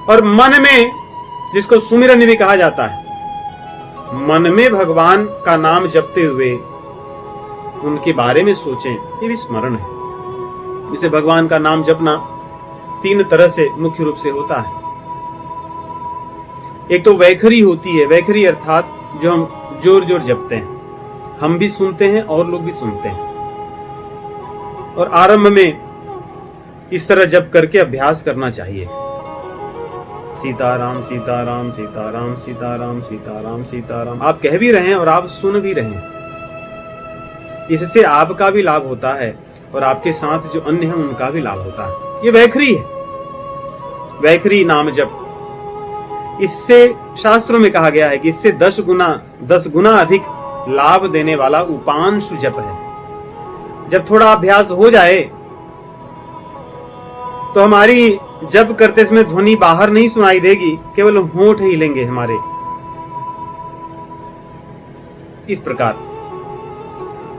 और मन में, जिसको सुमिरन भी कहा जाता है, मन में भगवान का नाम जपते हुए उनके बारे में सोचें, ये भी स्मरण है। जिसे भगवान का नाम जपना 3 तरह से मुख्य रूप से होता है। एक तो वैखरी होती है, वैखरी अर्थात जो हम जोर जोर जपते हैं, हम भी सुनते हैं और लोग भी सुनते हैं, और आरंभ में इस तरह जप करके अभ्यास करना चाहिए। सीताराम सीताराम सीताराम सीताराम सीताराम सीताराम आप कह भी रहे हैं और आप सुन भी रहे हैं। इससे आपका भी लाभ होता है और आपके साथ जो अन्य हैं उनका भी लाभ होता है। ये वैखरी है, वैखरी नाम जप। इससे शास्त्रों में कहा गया है कि इससे 10 गुना अधिक लाभ देने वाला उपांशु जप है। जब थोड़ा अभ्यास हो जाए तो हमारी जप करते समय ध्वनि बाहर नहीं सुनाई देगी, केवल होंठ हिलेंगे हमारे। इस प्रकार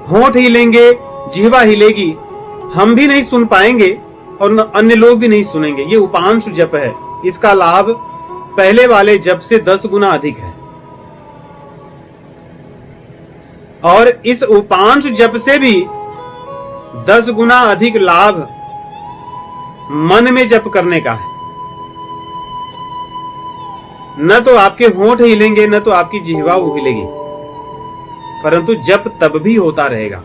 होंठ हिलेंगे, जिह्वा हिलेगी, हम भी नहीं सुन पाएंगे और अन्य लोग भी नहीं सुनेंगे। ये उपांशु जप है। इसका लाभ पहले वाले जप से 10 गुना अधिक है, और इस उपांशु जप से भी 10 गुना अधिक लाभ मन में जप करने का है। न तो आपके होंठ हिलेंगे, न तो आपकी जिह्वा हिलेगी, परंतु जप तब भी होता रहेगा।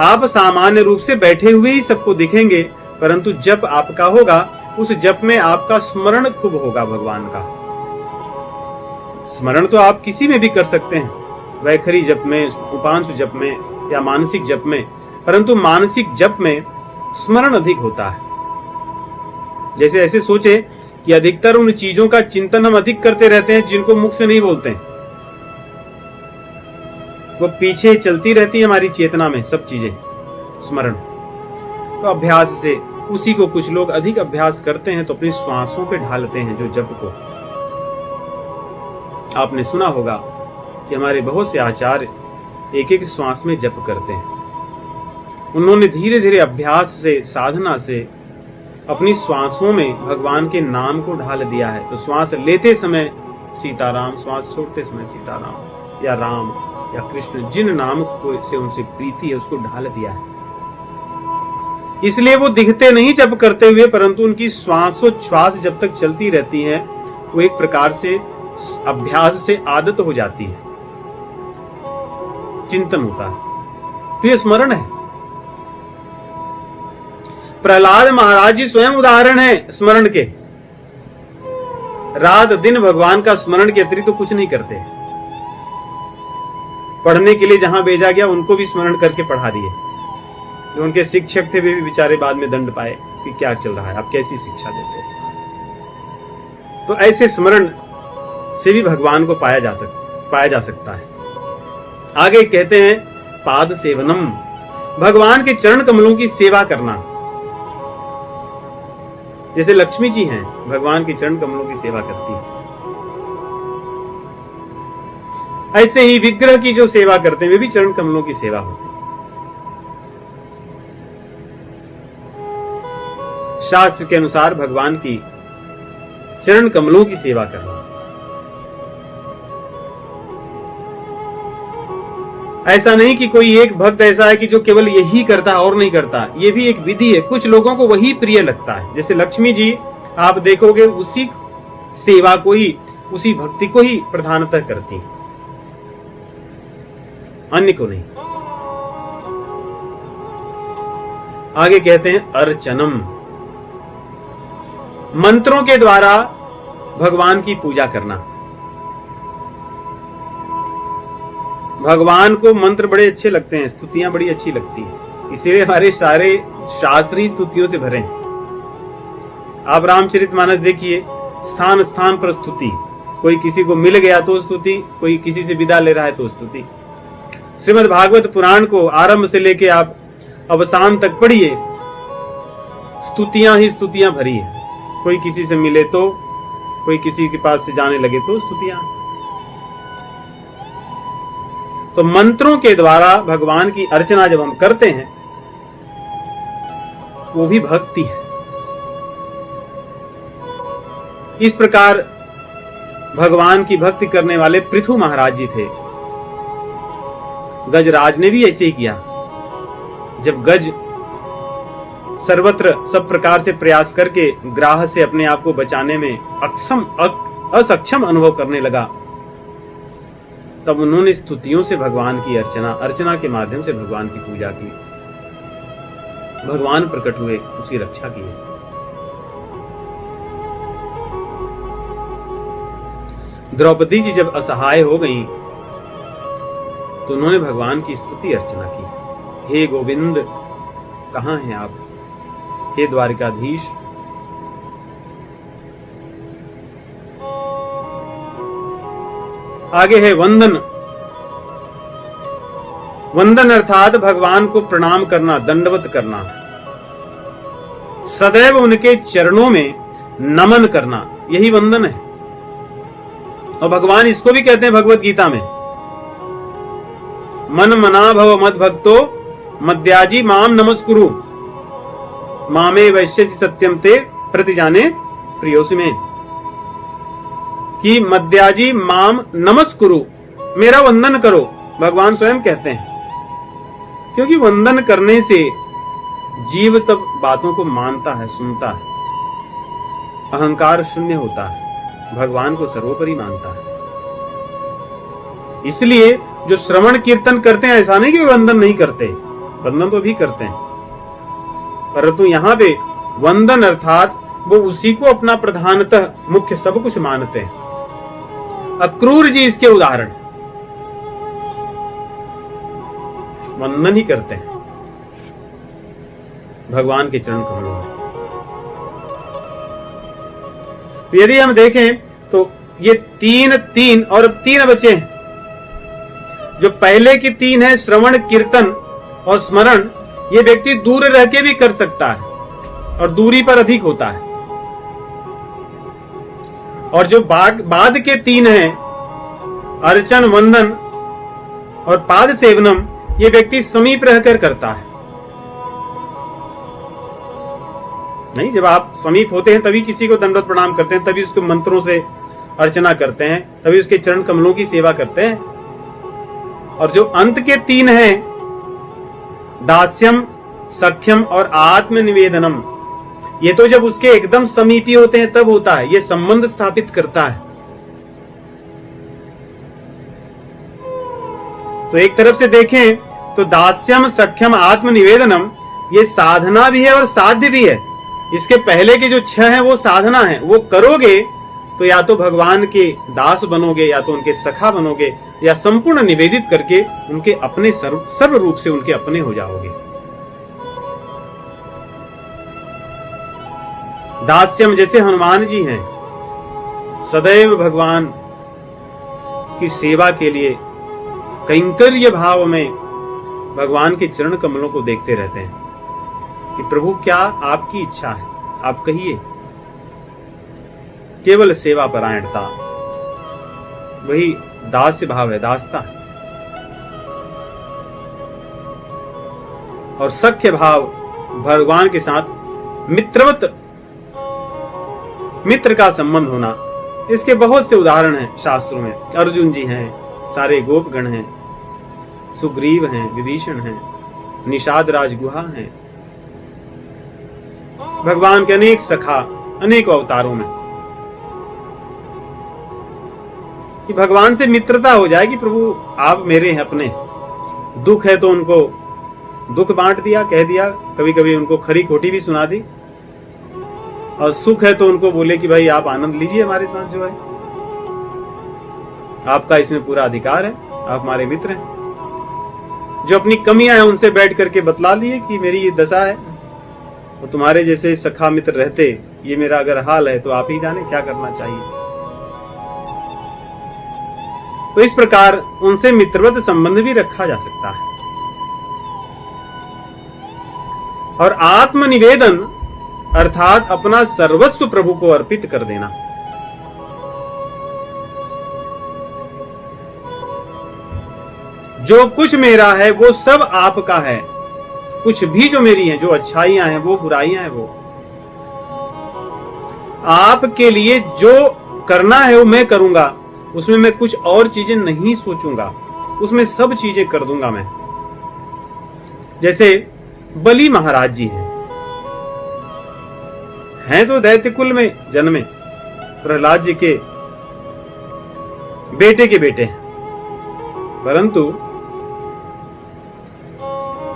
आप सामान्य रूप से बैठे हुए ही सबको दिखेंगे, परंतु जप आपका होगा, उस जप में आपका स्मरण खूब होगा भगवान का। स्मरण तो आप किसी में भी कर सकते हैं, वैखरी जप में, उपांशु जप में या मानसिक जप में, परंतु मानसिक जप में स्मरण अधिक होता है। जैसे ऐसे सोचे कि अधिकतर उन चीजों का चिंतन हम अधिक करते रहते हैं जिनको मुख से नहीं बोलते हैं, वो पीछे चलती रहती है हमारी चेतना में सब चीजें, स्मरण। तो अभ्यास से उसी को कुछ लोग अधिक अभ्यास करते हैं तो अपनी श्वासों पे ढालते हैं जो जप को। आपने सुना होगा कि हमारे बहुत से आचार्य एक एक श्वास में जप करते हैं। उन्होंने धीरे धीरे अभ्यास से, साधना से अपनी श्वासों में भगवान के नाम को ढाल दिया है। तो श्वास लेते समय सीताराम, श्वास छोड़ते समय सीताराम या राम या कृष्ण, जिन नाम को से उनसे प्रीति है उसको ढाल दिया है। इसलिए वो दिखते नहीं जप करते हुए, परंतु उनकी श्वासोच्छ्वास जब तक चलती रहती है वो एक प्रकार से अभ्यास से आदत हो जाती है, चिंतन होता है। तो ये स्मरण है। प्रहलाद महाराज जी स्वयं उदाहरण है स्मरण के। रात दिन भगवान का स्मरण के अतिरिक्त तो कुछ नहीं करते। पढ़ने के लिए जहां भेजा गया उनको भी स्मरण करके पढ़ा दिए। जो उनके शिक्षक थे वे भी बेचारे बाद में दंड पाए कि क्या चल रहा है, आप कैसी शिक्षा देते हो। तो ऐसे स्मरण से भी भगवान को पाया जा सकता है। आगे कहते हैं पाद सेवनम, भगवान के चरण कमलों की सेवा करना। जैसे लक्ष्मी जी हैं, भगवान के चरण कमलों की सेवा करती है, ऐसे ही विग्रह की जो सेवा करते हैं वे भी चरण कमलों की सेवा होती है। शास्त्र के अनुसार भगवान की चरण कमलों की सेवा करना। ऐसा नहीं कि कोई एक भक्त ऐसा है कि जो केवल यही करता है और नहीं करता, ये भी एक विधि है। कुछ लोगों को वही प्रिय लगता है। जैसे लक्ष्मी जी आप देखोगे उसी सेवा को ही, उसी भक्ति को ही प्रधानतः करती हैं, अन्य को नहीं। आगे कहते हैं अर्चनम, मंत्रों के द्वारा भगवान की पूजा करना। भगवान को मंत्र बड़े अच्छे लगते हैं, स्तुतियां बड़ी अच्छी लगती हैं, इसीलिए हमारे सारे शास्त्रीय स्तुतियों से भरे हैं। आप रामचरितमानस देखिए, स्थान स्थान पर स्तुति, कोई किसी को मिल गया तो स्तुति, कोई किसी से विदा ले रहा है तो स्तुति। श्रीमद् भागवत पुराण को आरंभ से लेके आप अवसान तक पढ़िए, स्तुतियां ही स्तुतियां भरी है। कोई किसी से मिले तो, कोई किसी के पास से जाने लगे तो स्तुतियां। तो मंत्रों के द्वारा भगवान की अर्चना जब हम करते हैं वो भी भक्ति है। इस प्रकार भगवान की भक्ति करने वाले पृथु महाराज जी थे। गजराज ने भी ऐसे ही किया। जब गज सर्वत्र सब प्रकार से प्रयास करके ग्राह से अपने आप को बचाने में असक्षम अनुभव करने लगा, तब उन्होंने स्तुतियों से भगवान की अर्चना के माध्यम से भगवान की पूजा की। भगवान प्रकट हुए, उसकी रक्षा की। द्रौपदी जी जब असहाय हो गईं, तो उन्होंने भगवान की स्तुति अर्चना की। हे गोविंद, कहां हैं आप? हे द्वारिकाधीश, आगे है वंदन। वंदन अर्थात भगवान को प्रणाम करना, दंडवत करना, सदैव उनके चरणों में नमन करना, यही वंदन है। और भगवान इसको भी कहते हैं भगवत गीता में, मन मना भव मद भक्तो मद्याजी माम नमस्कुरु मामे वैश्यसि सत्यम ते प्रतिजाने प्रियोसि में। कि मद्याजी माम नमस्कुरु, मेरा वंदन करो, भगवान स्वयं कहते हैं। क्योंकि वंदन करने से जीव तब बातों को मानता है, सुनता है, अहंकार शून्य होता है, भगवान को सर्वोपरि मानता है। इसलिए जो श्रवण कीर्तन करते हैं, ऐसा नहीं कि वंदन नहीं करते, वंदन तो भी करते हैं, परंतु यहां पे वंदन अर्थात वो उसी को अपना प्रधानतः मुख्य सब कुछ मानते हैं। अक्रूर जी इसके उदाहरण, वंदन ही करते हैं भगवान के चरण कमलों में। तो यदि हम देखें तो ये तीन और अब 3 बचे हैं। जो पहले की 3 है, श्रवण कीर्तन और स्मरण, ये व्यक्ति दूर रह के भी कर सकता है और दूरी पर अधिक होता है। और जो बाद के 3 हैं, अर्चन, वंदन और पाद सेवनम, ये व्यक्ति समीप रहकर करता है। नहीं, जब आप समीप होते हैं तभी किसी को दंडवत प्रणाम करते हैं, तभी उसको मंत्रों से अर्चना करते हैं, तभी उसके चरण कमलों की सेवा करते हैं। और जो अंत के 3 हैं, दास्यम, सख्यम और आत्मनिवेदनम, ये तो जब उसके एकदम समीपी होते हैं तब होता है, ये संबंध स्थापित करता है। तो एक तरफ से देखें तो दास्यम, सख्यम, आत्मनिवेदनम, ये साधना भी है और साध्य भी है। इसके पहले के जो 6 हैं वो साधना है, वो करोगे तो या तो भगवान के दास बनोगे, या तो उनके सखा बनोगे, या संपूर्ण निवेदित करके उनके अपने सर्व रूप से उनके अपने हो जाओगे। दास्यम जैसे हनुमान जी हैं, सदैव भगवान की सेवा के लिए कैंकर्य भाव में भगवान के चरण कमलों को देखते रहते हैं कि प्रभु क्या आपकी इच्छा है, आप कहिए। केवल सेवा परायणता, वही दास्य भाव है, दासता। और सख्य भाव, भगवान के साथ मित्रवत, मित्र का संबंध होना, इसके बहुत से उदाहरण हैं शास्त्रों में। अर्जुन जी हैं, सारे गोपगण हैं, सुग्रीव हैं, विभीषण हैं, निषाद राजगुहा हैं, भगवान के अनेक सखा अनेक अवतारों में। कि भगवान से मित्रता हो जाए कि प्रभु आप मेरे हैं अपने। दुख है तो उनको दुख बांट दिया, कह दिया, कभी कभी उनको खरी खोटी भी सुना दी। और सुख है तो उनको बोले कि भाई आप आनंद लीजिए हमारे साथ, जो है आपका इसमें पूरा अधिकार है, आप हमारे मित्र हैं। जो अपनी कमियां हैं उनसे बैठ करके बतला लिए कि मेरी ये दशा है, और तुम्हारे जैसे सखा मित्र रहते, ये मेरा अगर हाल है तो आप ही जाने क्या करना चाहिए। तो इस प्रकार उनसे मित्रवत संबंध भी रखा जा सकता है। और आत्मनिवेदन अर्थात अपना सर्वस्व प्रभु को अर्पित कर देना। जो कुछ मेरा है वो सब आपका है, कुछ भी जो मेरी है, जो अच्छाइयां हैं वो बुराइयां हैं, वो आपके लिए जो करना है वो मैं करूंगा, उसमें मैं कुछ और चीजें नहीं सोचूंगा, उसमें सब चीजें कर दूंगा मैं। जैसे बलि महाराज जी हैं तो दैत्य कुल में जन्मे, प्रहलाद जी के बेटे के बेटे हैं, परंतु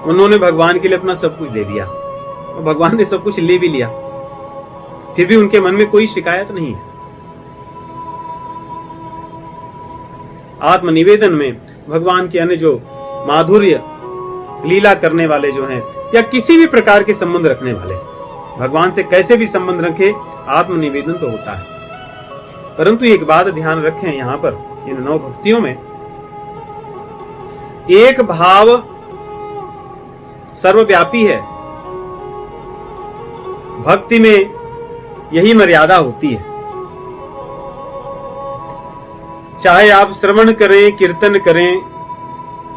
उन्होंने भगवान के लिए अपना सब कुछ दे दिया और भगवान ने सब कुछ ले भी लिया, फिर भी उनके मन में कोई शिकायत नहीं है। आत्मनिवेदन में भगवान के अन्य जो माधुर्य लीला करने वाले जो हैं, या किसी भी प्रकार के संबंध रखने वाले, भगवान से कैसे भी संबंध रखे, आत्मनिवेदन तो होता है। परंतु एक बात ध्यान रखें, यहां पर इन 9 भक्तियों में एक भाव सर्वव्यापी है। भक्ति में यही मर्यादा होती है। चाहे आप श्रवण करें, कीर्तन करें,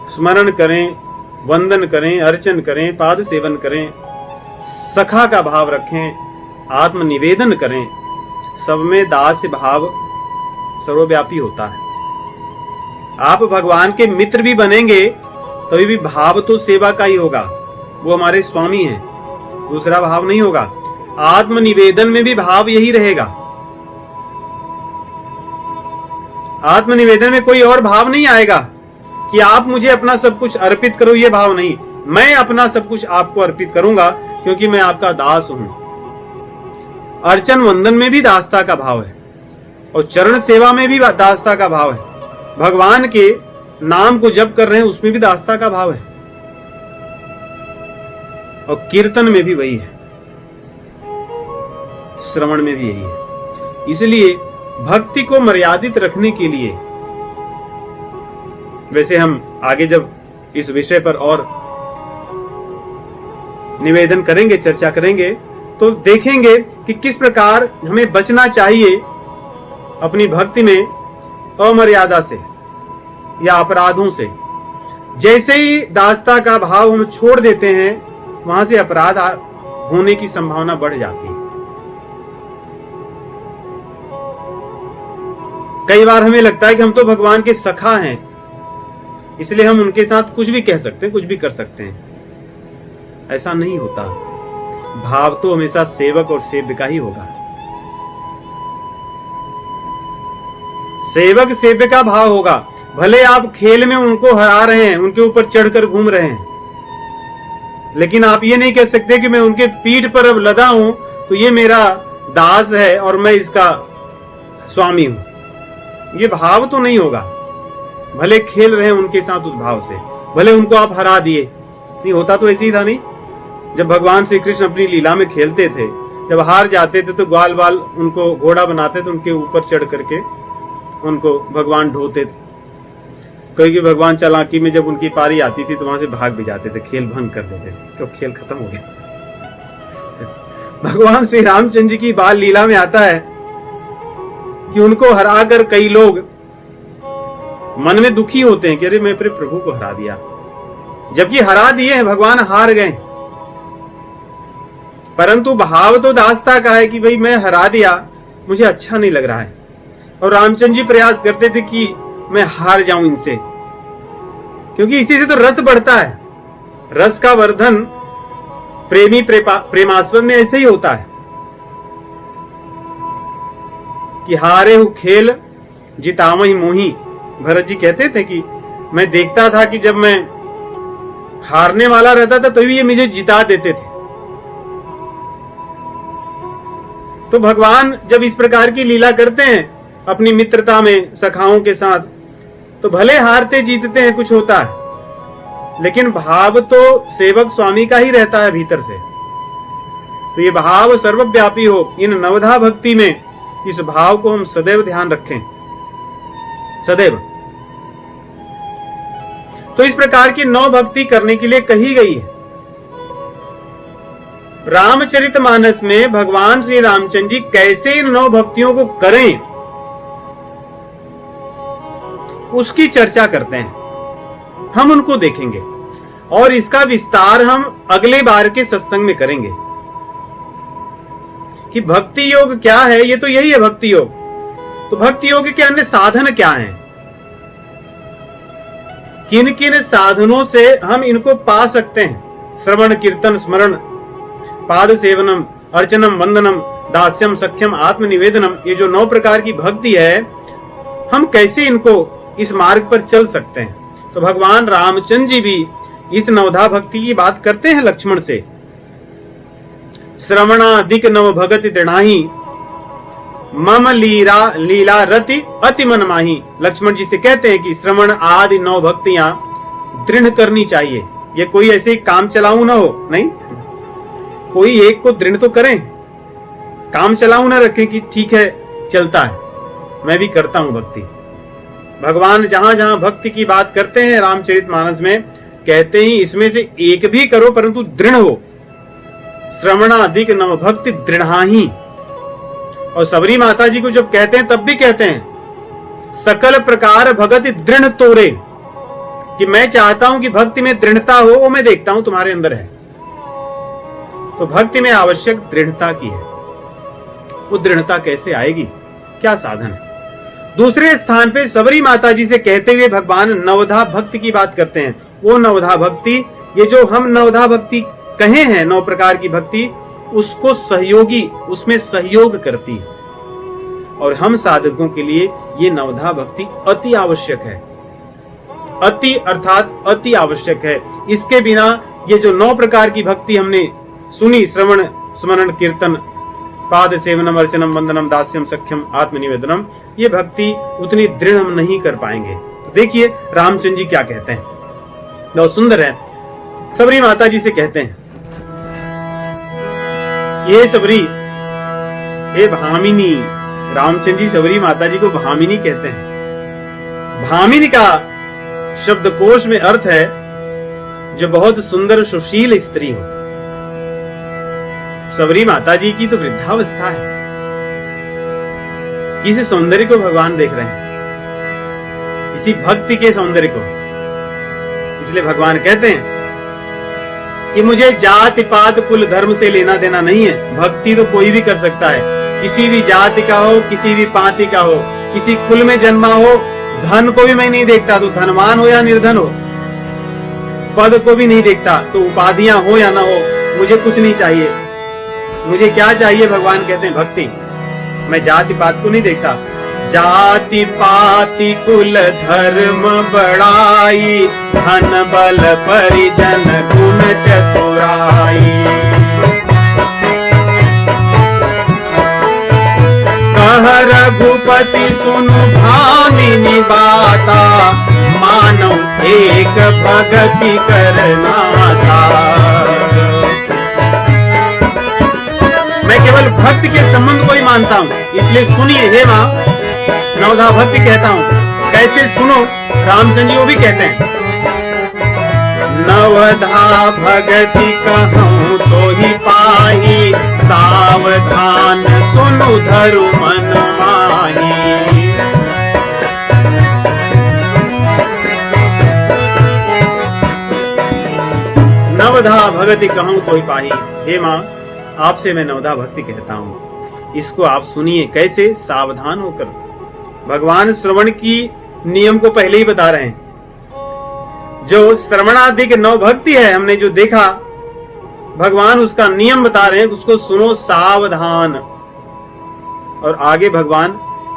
स्मरण करें, वंदन करें, अर्चन करें, पाद सेवन करें, सखा का भाव रखें, आत्मनिवेदन करें, सब में दास्य भाव सर्वव्यापी होता है। आप भगवान के मित्र भी बनेंगे तभी भी भाव तो सेवा का ही होगा, वो हमारे स्वामी हैं, दूसरा भाव नहीं होगा। आत्मनिवेदन में भी भाव यही रहेगा। आत्मनिवेदन में कोई और भाव नहीं आएगा कि आप मुझे अपना सब कुछ अर्पित करो, ये भाव नहीं। मैं अपना सब कुछ आपको अर्पित करूंगा क्योंकि मैं आपका दास हूं। अर्चन वंदन में भी दासता का भाव है और चरण सेवा में भी दासता का भाव है। भगवान के नाम को जप कर रहे हैं उसमें भी दासता का भाव है, और कीर्तन में भी वही है, श्रवण में भी यही है। इसलिए भक्ति को मर्यादित रखने के लिए, वैसे हम आगे जब इस विषय पर और निवेदन करेंगे, चर्चा करेंगे, तो देखेंगे कि किस प्रकार हमें बचना चाहिए अपनी भक्ति में अमर्यादा से या अपराधों से। जैसे ही दासता का भाव हम छोड़ देते हैं, वहां से अपराध होने की संभावना बढ़ जाती है। कई बार हमें लगता है कि हम तो भगवान के सखा हैं, इसलिए हम उनके साथ कुछ भी कह सकते हैं, कुछ भी कर सकते हैं। ऐसा नहीं होता। भाव तो हमेशा सेवक और सेव्य का ही होगा। सेवक सेव्य का भाव होगा। भले आप खेल में उनको हरा रहे हैं, उनके ऊपर चढ़कर घूम रहे हैं, लेकिन आप ये नहीं कह सकते कि मैं उनके पीठ पर अब लदा हूं तो ये मेरा दास है और मैं इसका स्वामी हूं। ये भाव तो नहीं होगा। भले खेल रहे हैं उनके साथ उस भाव से, भले उनको आप हरा दिए। नहीं होता तो ऐसे ही था। नहीं, जब भगवान श्री कृष्ण अपनी लीला में खेलते थे, जब हार जाते थे तो ग्वाल बाल उनको घोड़ा बनाते थे, उनके ऊपर चढ़ करके उनको भगवान ढोते थे। क्योंकि भगवान चालाकी में जब उनकी पारी आती थी तो वहां से भाग भी जाते थे, खेल भंग कर देते थे, तो खेल खत्म हो गया। भगवान श्री रामचंद्र जी की बाल लीला में आता है कि उनको हराकर कई लोग मन में दुखी होते हैं कि अरे मैं अपने प्रभु को हरा दिया, जबकि हरा दिए हैं, भगवान हार गए। परंतु भाव तो दासता का है कि भाई मैं हरा दिया, मुझे अच्छा नहीं लग रहा है। और रामचंद्र जी प्रयास करते थे कि मैं हार जाऊं इनसे, क्योंकि इसी से तो रस बढ़ता है। रस का वर्धन प्रेमी प्रेमास्पद में ऐसे ही होता है कि हारे हु खेल जितामहि मोही। भरत जी कहते थे कि मैं देखता था कि जब मैं हारने वाला रहता था तो भी ये मुझे जिता देते थे। तो भगवान जब इस प्रकार की लीला करते हैं अपनी मित्रता में सखाओं के साथ, तो भले हारते जीतते हैं, कुछ होता है, लेकिन भाव तो सेवक स्वामी का ही रहता है भीतर से। तो ये भाव सर्वव्यापी हो, इन नवधा भक्ति में इस भाव को हम सदैव ध्यान रखें, सदैव। तो इस प्रकार की नौ भक्ति करने के लिए कही गई है। रामचरितमानस में भगवान श्री रामचंद्र जी कैसे इन नौ भक्तियों को करें, उसकी चर्चा करते हैं। हम उनको देखेंगे और इसका विस्तार हम अगले बार के सत्संग में करेंगे कि भक्ति योग क्या है। ये तो यही है भक्ति योग। तो भक्ति योग के अन्य साधन क्या हैं, किन किन साधनों से हम इनको पा सकते हैं। श्रवण कीर्तन स्मरण पाद सेवनम अर्चनम वंदनम दास्यम सख्यम आत्मनिवेदनम, ये जो 9 प्रकार की भक्ति है, हम कैसे इनको इस मार्ग पर चल सकते हैं। तो भगवान रामचंद्र जी भी इस नवधा भक्ति की बात करते हैं लक्ष्मण से। श्रवणादिक नव भगति दृढ़ाही मम लीला रति अति मन माही। लक्ष्मण जी से कहते हैं कि श्रवण आदि 9 भक्तियां दृढ़ करनी चाहिए। ये कोई ऐसे ही काम चलाऊ ना हो, नहीं, कोई एक को दृढ़ तो करें, काम चलाऊ ना रखें कि ठीक है चलता है, मैं भी करता हूं भक्ति। भगवान जहां जहां भक्ति की बात करते हैं रामचरितमानस में, कहते ही इसमें से एक भी करो परंतु दृढ़ हो। श्रवणाधिक नव भक्ति दृढ़ाही। और सबरी माता जी को जब कहते हैं तब भी कहते हैं सकल प्रकार भगति दृढ़ तोरे, कि मैं चाहता हूं कि भक्ति में दृढ़ता हो, वो मैं देखता हूं तुम्हारे अंदर है। तो भक्ति में आवश्यक दृढ़ता की है। वो दृढ़ता कैसे आएगी, क्या साधन है। दूसरे स्थान पे सबरी माता जी से कहते हुए भगवान नवधा भक्ति की बात करते हैं। वो नवधा भक्ति, ये जो हम नवधा भक्ति कहे हैं 9 प्रकार की भक्ति, उसको सहयोगी, उसमें सहयोग करती है। और हम साधकों के लिए ये नवधा भक्ति अति आवश्यक है। अति अर्थात अति आवश्यक है। इसके बिना ये जो 9 प्रकार की भक्ति हमने सुनी, श्रवण स्मरण कीर्तन पाद सेवनम अर्चनम वंदनम दास्यम सख्यम आत्मनिवेदनम, ये भक्ति उतनी दृढ़ हम नहीं कर पाएंगे। तो देखिए रामचंद्र जी क्या कहते हैं, बहुत सुंदर है। सबरी माता जी से कहते हैं, ये सबरी, ये भामिनी। रामचंद्र जी सबरी माता जी को भामिनी कहते हैं। भामिनी का शब्दकोश में अर्थ है जो बहुत सुंदर सुशील स्त्री हो। सबरी माता जी की तो वृद्धावस्था है, किसी सौंदर्य को भगवान देख रहे हैं, इसी भक्ति के सौंदर्य को। इसलिए भगवान कहते हैं कि मुझे जाति पात कुल धर्म से लेना देना नहीं है। भक्ति तो कोई भी कर सकता है, किसी भी जाति का हो, किसी भी पाति का हो, किसी कुल में जन्मा हो। धन को भी मैं नहीं देखता, तो धनवान हो या निर्धन हो। पद को भी नहीं देखता, तो उपाधियां हो या ना हो, मुझे कुछ नहीं चाहिए। मुझे क्या चाहिए, भगवान कहते हैं भक्ति। मैं जाति पात को नहीं देखता। जाति पाति कुल धर्म बड़ाई, धन बल परिजन गुण चतुराई। कह रघुपति सुनु भामिनी बाता, मानो एक भगति करना था। मैं केवल भक्ति के संबंध को ही मानता हूँ, इसलिए सुनिए हे माँ, नवधा भक्ति कहता हूँ। कैसे सुनो, रामचंद्र जी वो भी कहते हैं, नवधा भगति कहूँ तो ही पाही, सावधान सुनु धरु मन माही। नवधा भगति कहूँ तो ही पाही। हे माँ, आपसे मैं नवधा भक्ति कहता हूँ, इसको आप सुनिए। कैसे, सावधान होकर। भगवान श्रवण की नियम को पहले ही बता रहे हैं। जो श्रवणादिक 9 भक्ति है, हमने जो देखा, भगवान उसका नियम बता रहे हैं, उसको सुनो सावधान। और आगे भगवान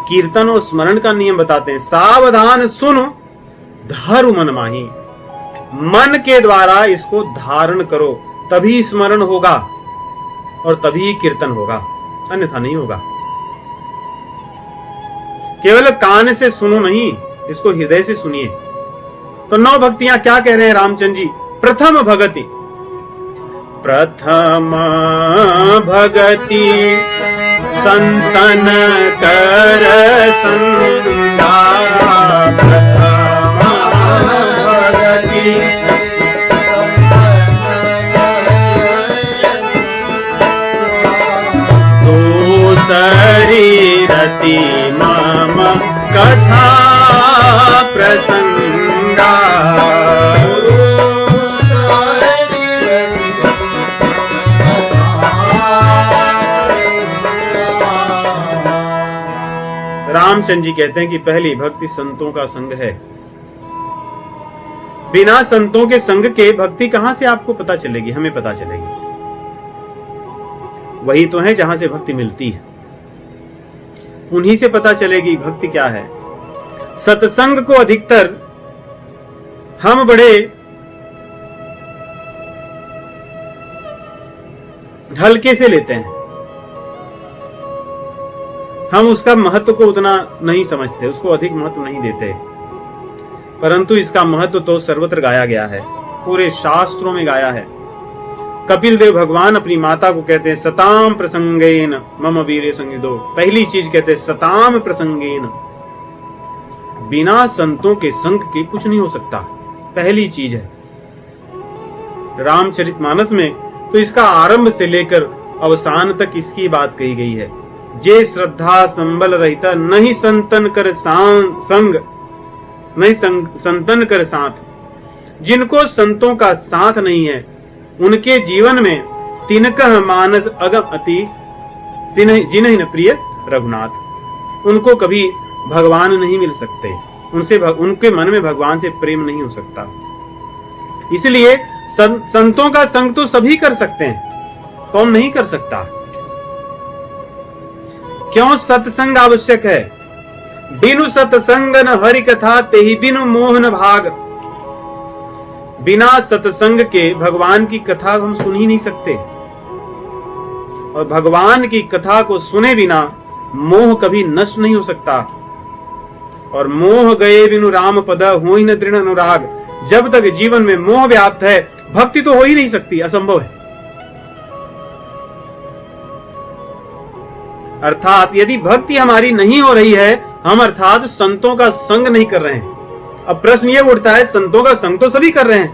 कीर्तन और स्मरण का नियम बताते हैं। सावधान सुनो धरु मन माही। मन के द्वारा इसको धारण करो, तभी स्मरण होगा और तभी कीर्तन होगा। अन्यथा नहीं होगा। केवल कान से सुनो नहीं, इसको हृदय से सुनिए। तो 9 भक्तियां क्या कह रहे हैं रामचंद्र जी? प्रथम भगति, प्रथम भगति संतन कर संगा, प्रथम भगति दूसरी रति मम कथा प्रसंगा, रामचंद्र जी कहते हैं कि पहली भक्ति संतों का संग है। बिना संतों के संग के भक्ति कहां से आपको पता चलेगी? हमें पता चलेगी। वही तो है जहां से भक्ति मिलती है, उन्हीं से पता चलेगी भक्ति क्या है। सत्संग को अधिकतर हम बड़े हल्के से लेते हैं, हम उसका महत्व को उतना नहीं समझते, उसको अधिक महत्व नहीं देते। परंतु इसका महत्व तो सर्वत्र गाया गया है, पूरे शास्त्रों में गाया है। कपिल देव भगवान अपनी माता को कहते हैं सताम प्रसंगेन मम वीर्य संगिदो। पहली चीज कहते हैं सताम प्रसंगेन, बिना संतों के संग के कुछ नहीं हो सकता, पहली चीज है। रामचरितमानस में तो इसका आरंभ से लेकर अवसान तक इसकी बात कही गई है। जे श्रद्धा संबल रहता नहीं संतन कर संग, नहीं संतन कर साथ। जिनको संतों का साथ नहीं है, उनके जीवन में तिनकह मानस अगम अति जिन्ह प्रिय रघुनाथ। उनको कभी भगवान नहीं मिल सकते, उनके मन में भगवान से प्रेम नहीं हो सकता। इसलिए संतों का संग तो सभी कर सकते हैं, कौन नहीं कर सकता? क्यों सत्संग आवश्यक है? बिनु सत्संग न हरि कथा तेहि बिनु मोहन भाग। बिना सत्संग के भगवान की कथा हम सुन ही नहीं सकते, और भगवान की कथा को सुने बिना मोह कभी नष्ट नहीं हो सकता। और मोह गए बिनु राम पद होई न दृढ़ अनुराग। जब तक जीवन में मोह व्याप्त है, भक्ति तो हो ही नहीं सकती, असंभव है। अर्थात यदि भक्ति हमारी नहीं हो रही है, हम अर्थात संतों का संग नहीं कर रहे हैं। अब प्रश्न ये उठता है, संतों का संग तो सभी कर रहे हैं।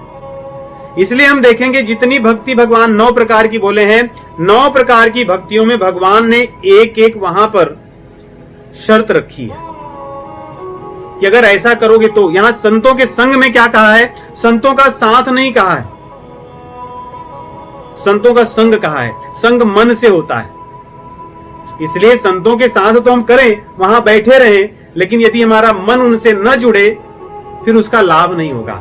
इसलिए हम देखेंगे जितनी भक्ति भगवान 9 प्रकार की बोले हैं, 9 प्रकार की भक्तियों में भगवान ने एक एक वहां पर शर्त रखी है कि अगर ऐसा करोगे तो। यहां संतों के संग में क्या कहा है? संतों का साथ नहीं कहा है, संतों का संग कहा है। संग मन से होता है, इसलिए संतों के साथ तो हम करें, वहां बैठे रहें, लेकिन यदि हमारा मन उनसे न जुड़े फिर उसका लाभ नहीं होगा।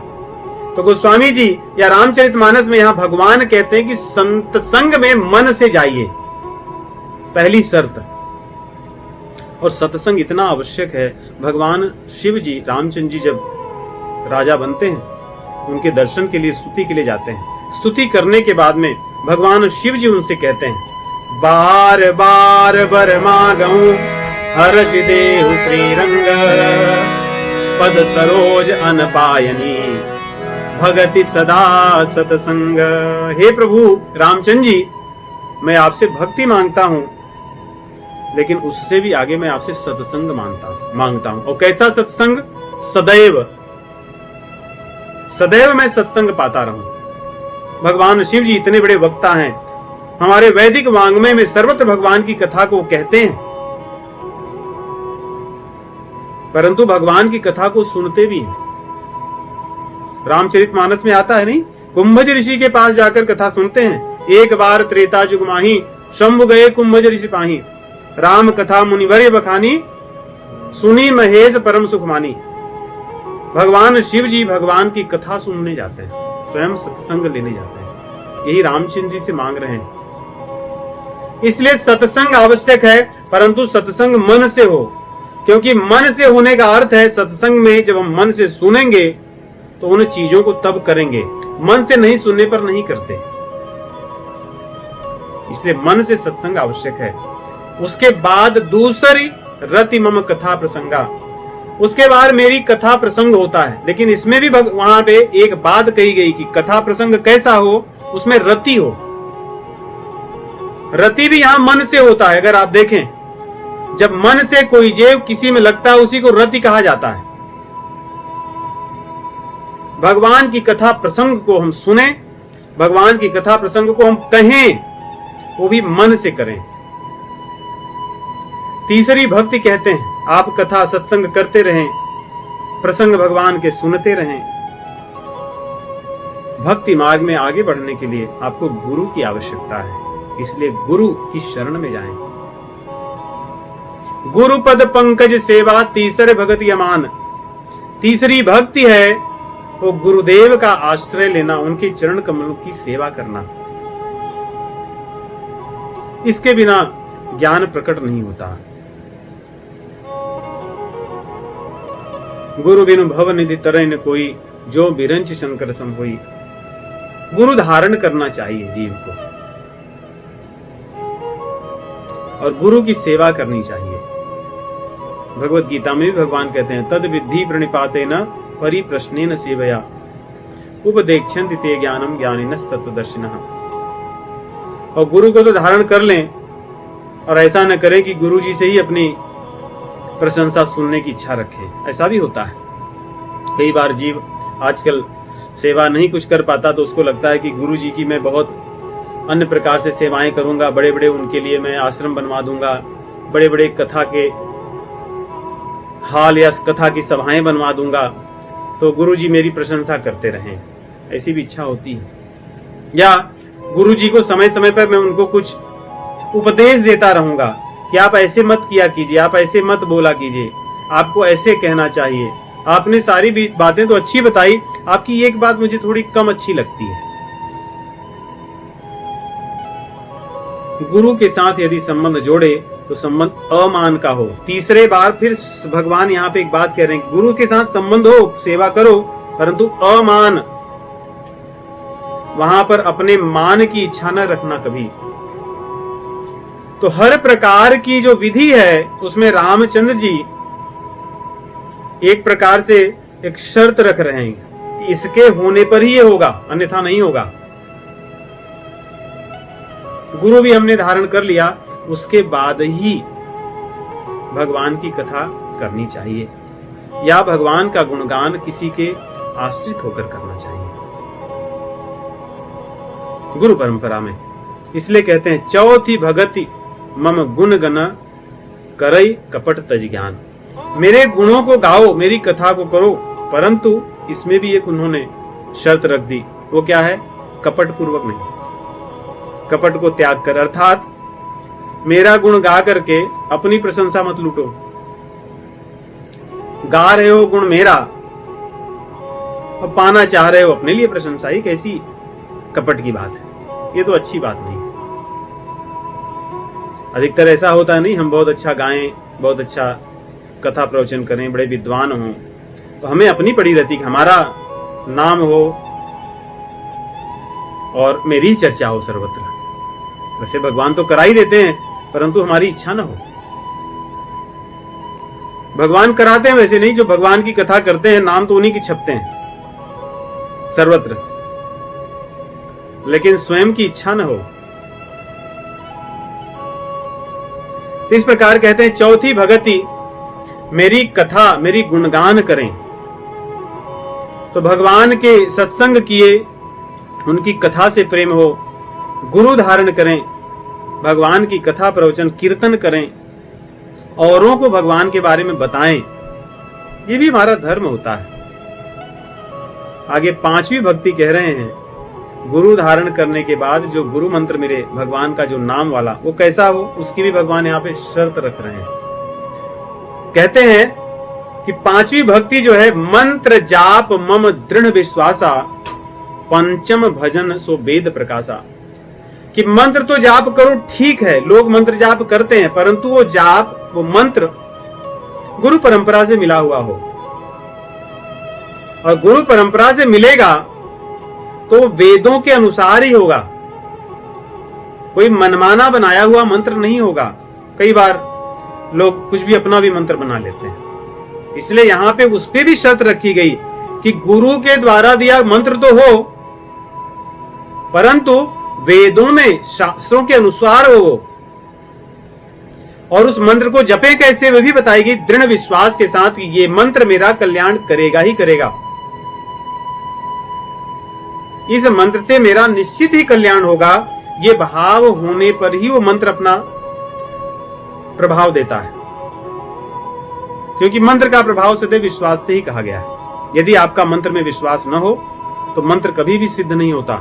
तो गोस्वामी जी या रामचरितमानस में यहां भगवान कहते हैं कि संत संग में मन से जाइए, पहली शर्त। और सत्संग इतना आवश्यक है, भगवान शिव जी, रामचंद्र जी जब राजा बनते हैं, उनके दर्शन के लिए स्तुति के लिए जाते हैं। स्तुति करने के बाद में भगवान शिव जी उनसे कहते हैं, बार बार बर मागऊं हर्ष देहु श्रीरंग, पद सरोज अनपायनी भगति सदा सतसंग। हे प्रभु रामचंद्र जी, मैं आपसे भक्ति मांगता हूं, लेकिन उससे भी आगे मैं आपसे सत्संग मांगता हूं। और कैसा सत्संग? सदैव सदैव मैं सत्संग पाता रहूं। भगवान शिव जी इतने बड़े वक्ता हैं, हमारे वैदिक वांग्मय में सर्वत्र भगवान की कथा को कहते हैं, परंतु भगवान की कथा को सुनते भी हैं। रामचरितमानस में आता है नहीं, कुंभज ऋषि के पास जाकर कथा सुनते हैं। एक बार त्रेता युग माही, शंभु गए कुंभज ऋषि पाही। राम कथा मुनिवर्य बखानी, सुनी महेश परम सुख मानी। भगवान शिव जी भगवान की कथा सुनने जाते हैं, स्वयं सत्संग लेने जाते हैं। यही रामचंद्र जी से मांग रहे हैं। इसलिए सत्संग आवश्यक है, परंतु सत्संग मन से हो, क्योंकि मन से होने का अर्थ है सत्संग में जब हम मन से सुनेंगे तो उन चीजों को तब करेंगे, मन से नहीं सुनने पर नहीं करते। इसलिए मन से सत्संग आवश्यक है। उसके बाद दूसरी रति मम कथा प्रसंगा, उसके बाद मेरी कथा प्रसंग होता है। लेकिन इसमें भी वहां पे एक बात कही गई कि कथा प्रसंग कैसा हो, उसमें रति हो। रति भी यहां मन से होता है। अगर आप देखें, जब मन से कोई जेव किसी में लगता है उसी को रति कहा जाता है। भगवान की कथा प्रसंग को हम सुने, भगवान की कथा प्रसंग को हम कहें, वो भी मन से करें। तीसरी भक्ति कहते हैं आप कथा सत्संग करते रहें, प्रसंग भगवान के सुनते रहें। भक्ति मार्ग में आगे बढ़ने के लिए आपको गुरु की आवश्यकता है, इसलिए गुरु की शरण में जाएं। गुरु पद पंकज सेवा तीसरे भक्ति अमान। तीसरी भक्ति है वो गुरुदेव का आश्रय लेना, उनके चरण कमलों की सेवा करना। इसके बिना ज्ञान प्रकट नहीं होता। गुरु बिनु भव निधि तरह न कोई, जो बिरंच शंकर सम होई। गुरु धारण करना चाहिए जीव को, और गुरु की सेवा करनी चाहिए। भगवत गीता में भी भगवान कहते हैं तद विद्धि प्रणिपाते न परि प्रश्ने न सेवया, उपदेक्षन्ति ते ज्ञानम ज्ञानिनस् तत्वदर्शिनः। और गुरु को तो धारण कर लें, और ऐसा न करें कि गुरु जी से ही अपनी प्रशंसा सुनने की इच्छा रखें। ऐसा भी होता है। कई बार जीव आजकल सेवा नहीं कुछ कर पाता तो उसको लगता है कि गुरु जी की मैं बहुत अन्य प्रकार से सेवाएं करूंगा, बड़े बड़े उनके लिए मैं आश्रम बनवा दूंगा, बड़े बड़े कथा के हाल या कथा की सभाएं बनवा दूंगा, तो गुरु जी मेरी प्रशंसा करते रहें। ऐसी भी इच्छा होती है। या गुरु जी को समय समय पर मैं उनको कुछ उपदेश देता रहूंगा कि आप ऐसे मत किया कीजिए, आप ऐसे मत बोला कीजिए, आपको ऐसे कहना चाहिए। आपने सारी बातें तो अच्छी बताई, आपकी एक बात मुझे थोड़ी कम अच्छी लगती है। गुरु के साथ यदि संबंध जोड़े तो संबंध अमान का हो। तीसरे बार फिर भगवान यहाँ पे एक बात कह रहे हैं, गुरु के साथ संबंध हो, सेवा करो, परंतु अमान, वहां पर अपने मान की इच्छा न रखना कभी। तो हर प्रकार की जो विधि है उसमें रामचंद्र जी एक प्रकार से एक शर्त रख रहे हैं, इसके होने पर ही ये होगा, अन्यथा नहीं होगा। गुरु भी हमने धारण कर लिया, उसके बाद ही भगवान की कथा करनी चाहिए, या भगवान का गुणगान किसी के आश्रित होकर करना चाहिए गुरु परंपरा में। इसलिए कहते हैं चौथी भगति मम गुण गण करई कपट तज ज्ञान। मेरे गुणों को गाओ, मेरी कथा को करो, परंतु इसमें भी एक उन्होंने शर्त रख दी। वो क्या है? कपट पूर्वक नहीं, कपट को त्याग कर। अर्थात मेरा गुण गा करके अपनी प्रशंसा मत लूटो। गा रहे हो गुण मेरा और पाना चाह रहे हो अपने लिए प्रशंसा, ये कैसी कपट की बात है? ये तो अच्छी बात नहीं। अधिकतर ऐसा होता है, नहीं हम बहुत अच्छा गाएं, बहुत अच्छा कथा प्रवचन करें, बड़े विद्वान हों, तो हमें अपनी पड़ी रहती कि हमारा नाम हो और मेरी ही चर्चा हो सर्वत्र। वैसे भगवान तो करा ही देते हैं, परंतु हमारी इच्छा ना हो। भगवान कराते हैं वैसे नहीं, जो भगवान की कथा करते हैं नाम तो उन्हीं की छपते हैं सर्वत्र, लेकिन स्वयं की इच्छा न हो। तो इस प्रकार कहते हैं चौथी भगति मेरी कथा, मेरी गुणगान करें। तो भगवान के सत्संग किए, उनकी कथा से प्रेम हो, गुरु धारण करें, भगवान की कथा प्रवचन कीर्तन करें, औरों को भगवान के बारे में बताएं। ये भी हमारा धर्म होता है। आगे पांचवी भक्ति कह रहे हैं, गुरु धारण करने के बाद जो गुरु मंत्र मिले, भगवान का जो नाम वाला, वो कैसा हो, उसकी भी भगवान यहाँ पे शर्त रख रहे हैं। कहते हैं कि पांचवी भक्ति जो है, मंत्र जाप मम दृढ़ विश्वासा, पंचम भजन सो वेद प्रकाशा। कि मंत्र तो जाप करो, ठीक है, लोग मंत्र जाप करते हैं, परंतु वो जाप, वो मंत्र गुरु परंपरा से मिला हुआ हो, और गुरु परंपरा से मिलेगा तो वेदों के अनुसार ही होगा, कोई मनमाना बनाया हुआ मंत्र नहीं होगा। कई बार लोग कुछ भी अपना भी मंत्र बना लेते हैं। इसलिए यहां पे उस पे भी शर्त रखी गई कि गुरु के द्वारा दिया मंत्र तो हो, परंतु वेदों में शास्त्रों के अनुसार हो, और उस मंत्र को जपे कैसे वे भी बताएगी, दृढ़ विश्वास के साथ कि ये मंत्र मेरा कल्याण करेगा ही करेगा, इस मंत्र से मेरा निश्चित ही कल्याण होगा। ये भाव होने पर ही वो मंत्र अपना प्रभाव देता है, क्योंकि मंत्र का प्रभाव सदैव विश्वास से ही कहा गया है। यदि आपका मंत्र में विश्वास न हो तो मंत्र कभी भी सिद्ध नहीं होता।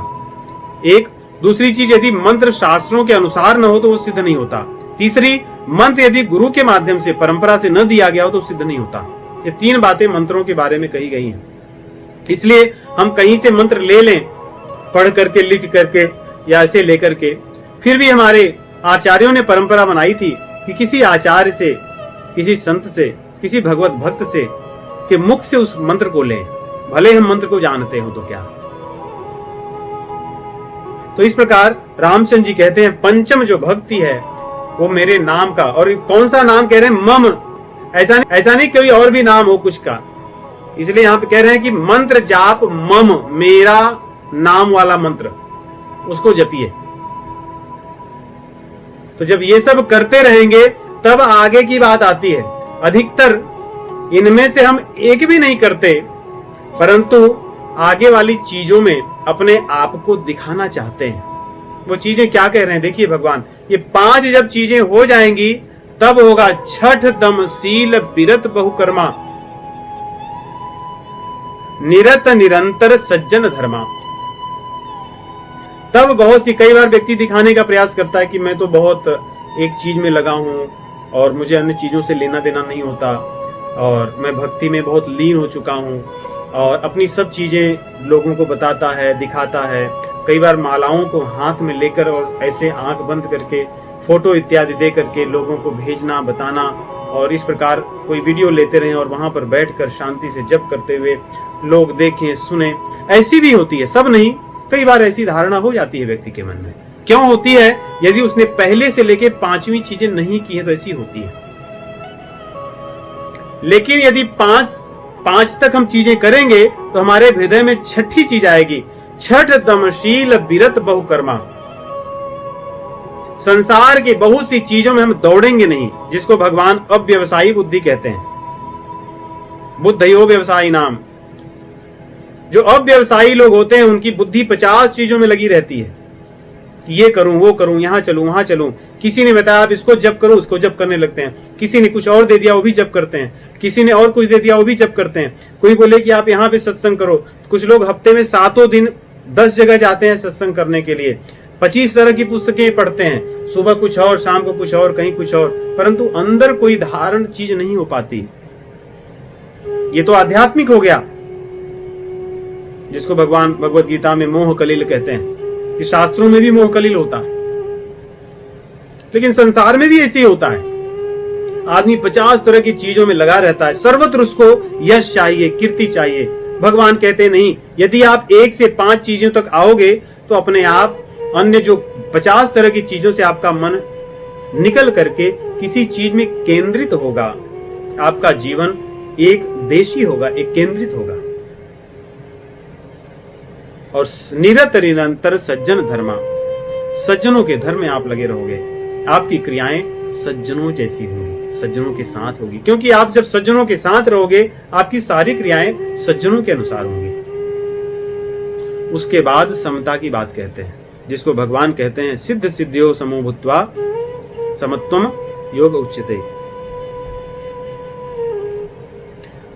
एक दूसरी चीज, यदि मंत्र शास्त्रों के अनुसार न हो तो वो सिद्ध नहीं होता। तीसरी, मंत्र यदि गुरु के माध्यम से परंपरा से न दिया गया हो तो सिद्ध नहीं होता। ये तीन बातें मंत्रों के बारे में कही गई हैं। इसलिए हम कहीं से मंत्र ले लें, पढ़ करके, लिख करके या ऐसे लेकर के, फिर भी हमारे आचार्यों ने परंपरा बनाई थी कि किसी आचार्य से, किसी संत से, किसी भगवत भक्त से के मुख से उस मंत्र को लें, भले हम मंत्र को जानते हो तो क्या। तो इस प्रकार रामचंद्र जी कहते हैं पंचम जो भक्ति है वो मेरे नाम का, और कौन सा नाम कह रहे हैं, मम, ऐसा नहीं कोई और भी नाम हो कुछ का। इसलिए यहां पे कह रहे हैं कि मंत्र जाप मम, मेरा नाम वाला मंत्र, उसको जपिए। तो जब ये सब करते रहेंगे तब आगे की बात आती है। अधिकतर इनमें से हम एक भी नहीं करते, परंतु आगे वाली चीजों में अपने आप को दिखाना चाहते हैं। वो चीजें क्या कह रहे हैं, देखिए भगवान, ये 5 जब चीजें हो जाएंगी तब होगा छठ दम शील बिरत बहुकर्मा निरत निरंतर सज्जन धर्मा। तब बहुत सी, कई बार व्यक्ति दिखाने का प्रयास करता है कि मैं तो बहुत एक चीज में लगा हूं और मुझे अन्य चीजों से लेना देना नहीं होता, और मैं भक्ति में बहुत लीन हो चुका हूं, और अपनी सब चीजें लोगों को बताता है, दिखाता है। कई बार मालाओं को हाथ में लेकर और ऐसे आंख बंद करके फोटो इत्यादि दे करके लोगों को भेजना, बताना, और इस प्रकार कोई वीडियो लेते रहे और वहां पर बैठकर शांति से जप करते हुए लोग देखें, सुने। ऐसी भी होती है, सब नहीं, कई बार ऐसी धारणा हो जाती है व्यक्ति के मन में। क्यों होती है? यदि उसने पहले से लेके 5वीं चीजें नहीं की है तो ऐसी होती है। लेकिन यदि 5 तक हम चीजें करेंगे तो हमारे हृदय में छठी चीज आएगी, छठ दमशील बिरत बहुकर्मा। संसार की बहुत सी चीजों में हम दौड़ेंगे नहीं, जिसको भगवान अव्यवसायी बुद्धि कहते हैं। बुद्धयो व्यवसायी नाम। जो अव्यवसायी लोग होते हैं उनकी बुद्धि 50 चीजों में लगी रहती है, ये करूं, वो करूं, यहां चलूं, वहां चलूं। किसी ने बताया आप इसको जप करो, उसको जप करने लगते हैं। किसी ने कुछ और दे दिया, वो भी जप करते हैं। किसी ने और कुछ दे दिया, वो भी जप करते हैं। कोई बोले कि आप यहाँ पे सत्संग करो, कुछ लोग हफ्ते में 7 दिन 10 जगह जाते हैं सत्संग करने के लिए। 25 तरह की पुस्तकें पढ़ते हैं, सुबह कुछ और, शाम को कुछ और, कहीं कुछ और, परंतु अंदर कोई धारण चीज नहीं हो पाती। ये तो आध्यात्मिक हो गया, जिसको भगवान भगवत गीता में मोह कलिल कहते हैं, कि शास्त्रों में भी मोह कलिल होता है, लेकिन संसार में भी ऐसे ही होता है। आदमी 50 तरह की चीजों में लगा रहता है, सर्वत्र उसको यश चाहिए, कीर्ति चाहिए। भगवान कहते नहीं, यदि आप 1 से 5 चीजों तक आओगे तो अपने आप अन्य जो 50 तरह की चीजों से आपका मन निकल करके किसी चीज में केंद्रित होगा। आपका जीवन एक देशी होगा, एक केंद्रित होगा। और निरत निरंतर सज्जन धर्मा, सज्जनों के धर्म में आप लगे रहोगे। आपकी क्रियाएं सज्जनों जैसी होंगी, सज्जनों के साथ होगी, क्योंकि आप जब सज्जनों के साथ रहोगे आपकी सारी क्रियाएं सज्जनों के अनुसार होंगी। उसके बाद समता की बात कहते हैं, जिसको भगवान कहते हैं सिद्ध सिद्धियो समो भूत्वा समत्वम योग उच्यते।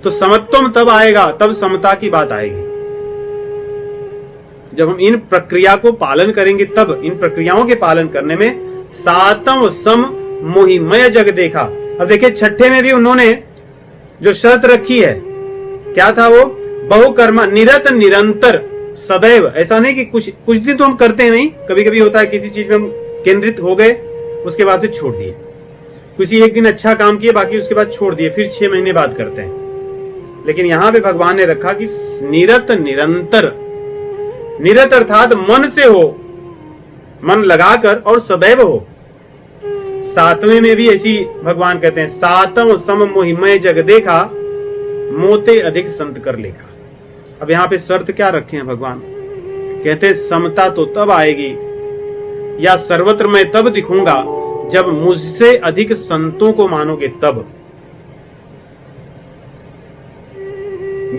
तो समत्वम तब आएगा, तब समता की बात आएगी जब हम इन प्रक्रिया को पालन करेंगे। तब इन प्रक्रियाओं के पालन करने में सातम सम मोहिमय जग देखा। अब देखिए छठे में भी उन्होंने जो शर्त रखी है, क्या था वो? बहुकर्मा, निरत निरंतर सदैव। ऐसा नहीं कि कुछ दिन तो हम करते हैं, नहीं, कभी कभी होता है किसी चीज में हम केंद्रित हो गए, उसके बाद फिर छोड़ दिए। किसी एक दिन अच्छा काम किए, बाकी उसके बाद छोड़ दिए, फिर 6 महीने बाद करते हैं। लेकिन यहां पे भगवान ने रखा कि निरत निरंतर। निरत अर्थात मन से हो, मन लगाकर, और सदैव हो। सातवें में भी ऐसी भगवान कहते हैं, सातम सम मोहिमय जग देखा, मोते अधिक संत कर लेखा। अब यहां पे शर्त क्या रखे हैं भगवान? कहते हैं समता तो तब आएगी या सर्वत्र मैं तब दिखूंगा जब मुझसे अधिक संतों को मानोगे तब।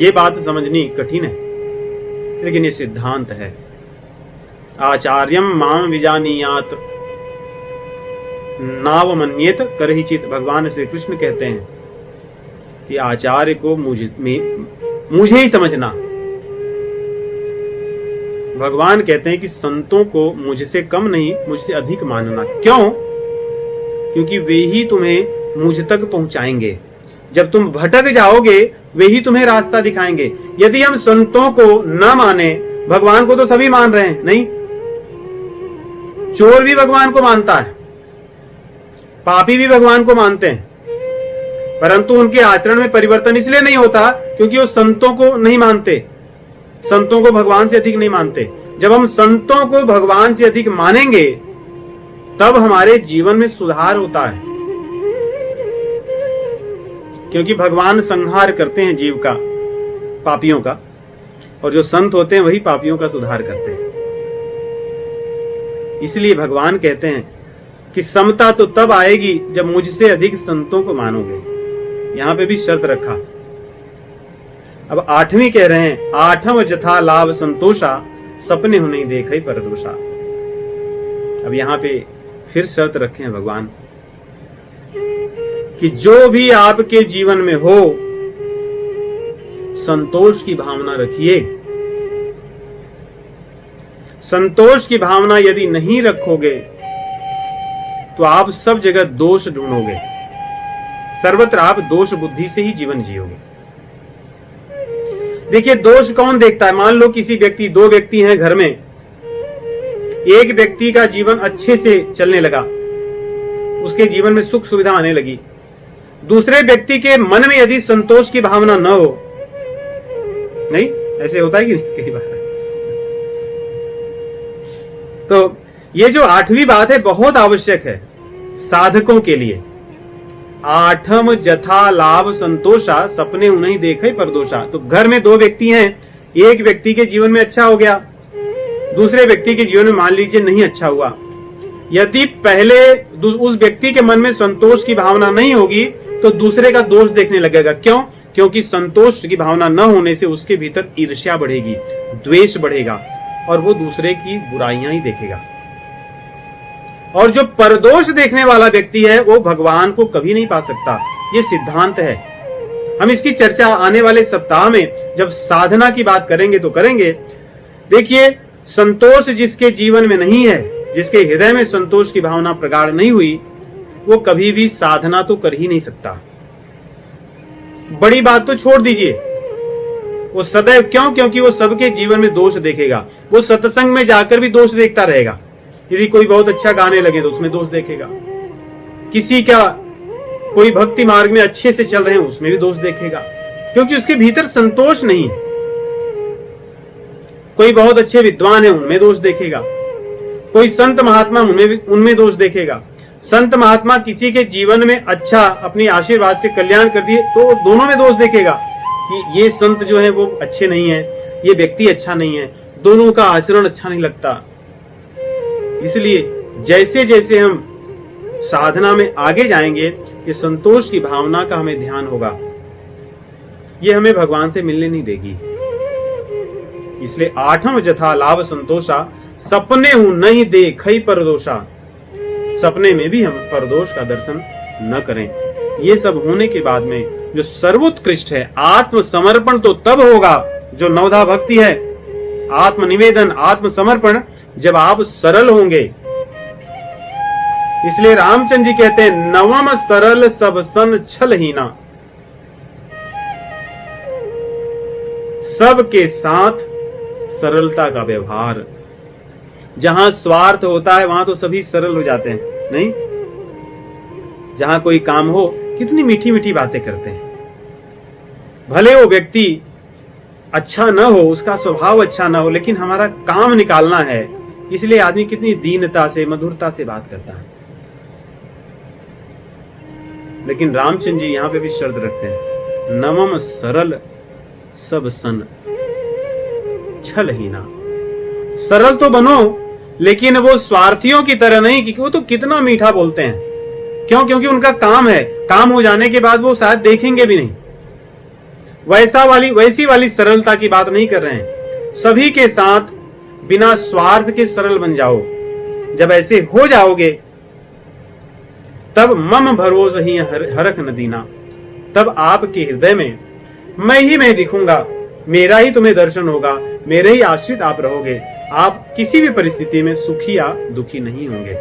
ये बात समझनी कठिन है, लेकिन ये सिद्धांत है। आचार्यम माम विजानीयात नावमन्येत करहिचित। भगवान श्री कृष्ण कहते हैं कि आचार्य को मुझे ही समझना। भगवान कहते हैं कि संतों को मुझसे कम नहीं, मुझसे अधिक मानना। क्यों? क्योंकि वे ही तुम्हें मुझ तक पहुंचाएंगे। जब तुम भटक जाओगे वे ही तुम्हें रास्ता दिखाएंगे। यदि हम संतों को न माने, भगवान को तो सभी मान रहे हैं, नहीं? चोर भी भगवान को मानता है, पापी भी भगवान को मानते हैं, परंतु उनके आचरण में परिवर्तन इसलिए नहीं होता क्योंकि वो संतों को नहीं मानते, संतों को भगवान से अधिक नहीं मानते। जब हम संतों को भगवान से अधिक मानेंगे तब हमारे जीवन में सुधार होता है, क्योंकि भगवान संहार करते हैं जीव का, पापियों का, और जो संत होते हैं वही पापियों का सुधार करते हैं। इसलिए भगवान कहते हैं कि समता तो तब आएगी जब मुझसे अधिक संतों को मानोगे। यहां पे भी शर्त रखा। अब आठवीं कह रहे हैं, आठम जथा लाभ संतोषा, सपने हो नहीं देखे परदोषा। अब यहां पे फिर शर्त रखे हैं भगवान कि जो भी आपके जीवन में हो, संतोष की भावना रखिए। संतोष की भावना यदि नहीं रखोगे तो आप सब जगह दोष ढूंढोगे, सर्वत्र आप दोष बुद्धि से ही जीवन जियोगे। देखिए, दोष कौन देखता है? मान लो किसी व्यक्ति, दो व्यक्ति हैं घर में, एक व्यक्ति का जीवन अच्छे से चलने लगा, उसके जीवन में सुख सुविधा आने लगी। दूसरे व्यक्ति के मन में यदि संतोष की भावना न हो, नहीं ऐसे होता है कि नहीं कई बार? तो ये जो आठवीं बात है बहुत आवश्यक है साधकों के लिए। आठम जथा लाभ संतोषा, सपने उन्हीं देखे परदोषा। तो घर में दो व्यक्ति हैं, एक व्यक्ति के जीवन में अच्छा हो गया, दूसरे व्यक्ति के जीवन में मान लीजिए नहीं अच्छा हुआ। यदि पहले उस व्यक्ति के मन में संतोष की भावना नहीं होगी तो दूसरे का दोष देखने लगेगा। क्यों? क्योंकि संतोष की भावना न होने से उसके भीतर ईर्ष्या बढ़ेगी, द्वेष बढ़ेगा, और वो दूसरे की बुराइयां ही देखेगा। और जो परदोष देखने वाला व्यक्ति है वो भगवान को कभी नहीं पा सकता। ये सिद्धांत है। हम इसकी चर्चा आने वाले सप्ताह में जब साधना की बात करेंगे तो करेंगे। देखिए, संतोष जिसके जीवन में नहीं है, जिसके हृदय में संतोष की भावना प्रगाढ़ नहीं हुई, वो कभी भी साधना तो कर ही नहीं सकता। बड़ी बात तो छोड़ दीजिए, वो सदैव, क्यों? क्योंकि वो सबके जीवन में दोष देखेगा। वो सत्संग में जाकर भी दोष देखता रहेगा। यदि कोई बहुत अच्छा गाने लगे तो उसमें दोष देखेगा, किसी का कोई भक्ति मार्ग में अच्छे से चल रहे हैं उसमें भी दोष देखेगा, क्योंकि उसके भीतर संतोष नहीं है। कोई बहुत अच्छे विद्वान है उनमें दोष देखेगा, कोई संत महात्मा उनमें दोष देखेगा। संत महात्मा किसी के जीवन में अच्छा अपनी आशीर्वाद से कल्याण कर दिए तो दोनों में दोष देखेगा कि ये संत जो है वो अच्छे नहीं है, ये व्यक्ति अच्छा नहीं है, दोनों का आचरण अच्छा नहीं लगता। इसलिए जैसे जैसे हम साधना में आगे जाएंगे, ये संतोष की भावना का हमें ध्यान होगा। ये हमें भगवान से मिलने नहीं देगी। इसलिए आठम जथा लाभ संतोषा, सपने हूं नहीं देखई परदोषा। सपने में भी हम परदोष का दर्शन न करें। ये सब होने के बाद में जो सर्वोत्कृष्ट है, आत्मसमर्पण तो तब होगा जो नवधा भक्ति है, आत्मनिवेदन, आत्मसमर्पण, जब आप सरल होंगे। इसलिए रामचंद्र जी कहते हैं, नवम सरल सब सन छलहीना। सबके साथ सरलता का व्यवहार। जहां स्वार्थ होता है वहां तो सभी सरल हो जाते हैं, नहीं? जहां कोई काम हो, कितनी मीठी मीठी बातें करते हैं। भले वो व्यक्ति अच्छा न हो, उसका स्वभाव अच्छा न हो, लेकिन हमारा काम निकालना है, इसलिए आदमी कितनी दीनता से, मधुरता से बात करता है। लेकिन रामचंद्र जी यहाँ पे भी शर्त रखते हैं, नवम सरल सब सन छलहीना। सरल तो बनो, लेकिन वो स्वार्थियों की तरह नहीं, क्योंकि वो तो कितना मीठा बोलते हैं। क्यों? क्योंकि उनका काम है, काम हो जाने के बाद वो शायद देखेंगे भी नहीं। वैसी वाली सरलता की बात नहीं कर रहे हैं। सभी के साथ बिना स्वार्थ के सरल बन जाओ। जब ऐसे हो जाओगे तब मम भरोस ही हरख न दीना, तब आपके हृदय में मैं दिखूंगा, मेरा ही तुम्हें दर्शन होगा, मेरे ही आश्रित आप रहोगे। आप किसी भी परिस्थिति में सुखी या दुखी नहीं होंगे।